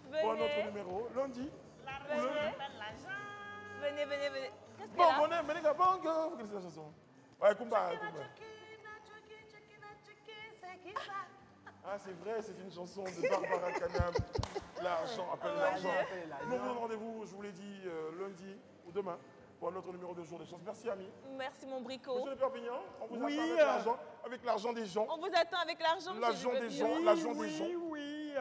[SPEAKER 3] pour un autre
[SPEAKER 2] Venez.
[SPEAKER 3] numéro, lundi.
[SPEAKER 2] Venez. Venez, venez, venez. Qu'est-ce
[SPEAKER 3] Bon,
[SPEAKER 2] qu'elle a?
[SPEAKER 3] venez, venez, bon, vous connaissez la chanson. Ouais, Kumba, Kumba. Ah, c'est vrai, c'est une chanson de Barbara Kanam. L'argent, appelle l'argent. Nous vous donne rendez-vous, je vous l'ai dit, lundi ou demain, pour un autre numéro de Jour de Chance. Merci, amis.
[SPEAKER 2] Merci, mon Brico.
[SPEAKER 3] Monsieur de Perpignan, on vous
[SPEAKER 1] Oui,
[SPEAKER 3] attend avec l'argent des gens.
[SPEAKER 2] On vous attend avec l'argent, monsieur
[SPEAKER 3] L'argent des gens,
[SPEAKER 2] Perpignan.
[SPEAKER 3] l'argent des gens.
[SPEAKER 1] Oui.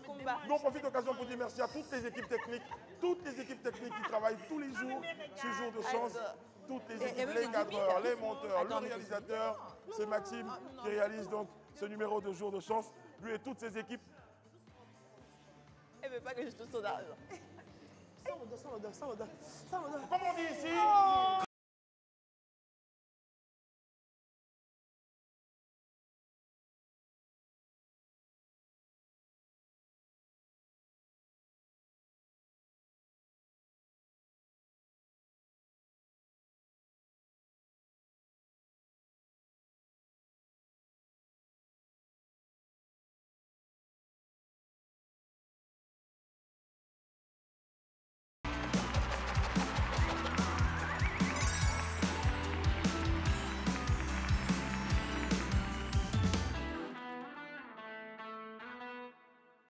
[SPEAKER 2] Kumba.
[SPEAKER 3] Nous, on profite de l'occasion pour dire merci à toutes les équipes techniques qui travaillent tous les jours ce Jour de Chance. Toutes les équipes, les cadreurs, les monteurs, le réalisateur, c'est Maxime qui réalise donc ce numéro de jour de chance, lui et toutes ses équipes.
[SPEAKER 2] Elle veut pas que je touche son argent.
[SPEAKER 9] Sans odeur, sans odeur, sans odeur, sans odeur.
[SPEAKER 3] Comme on dit ici,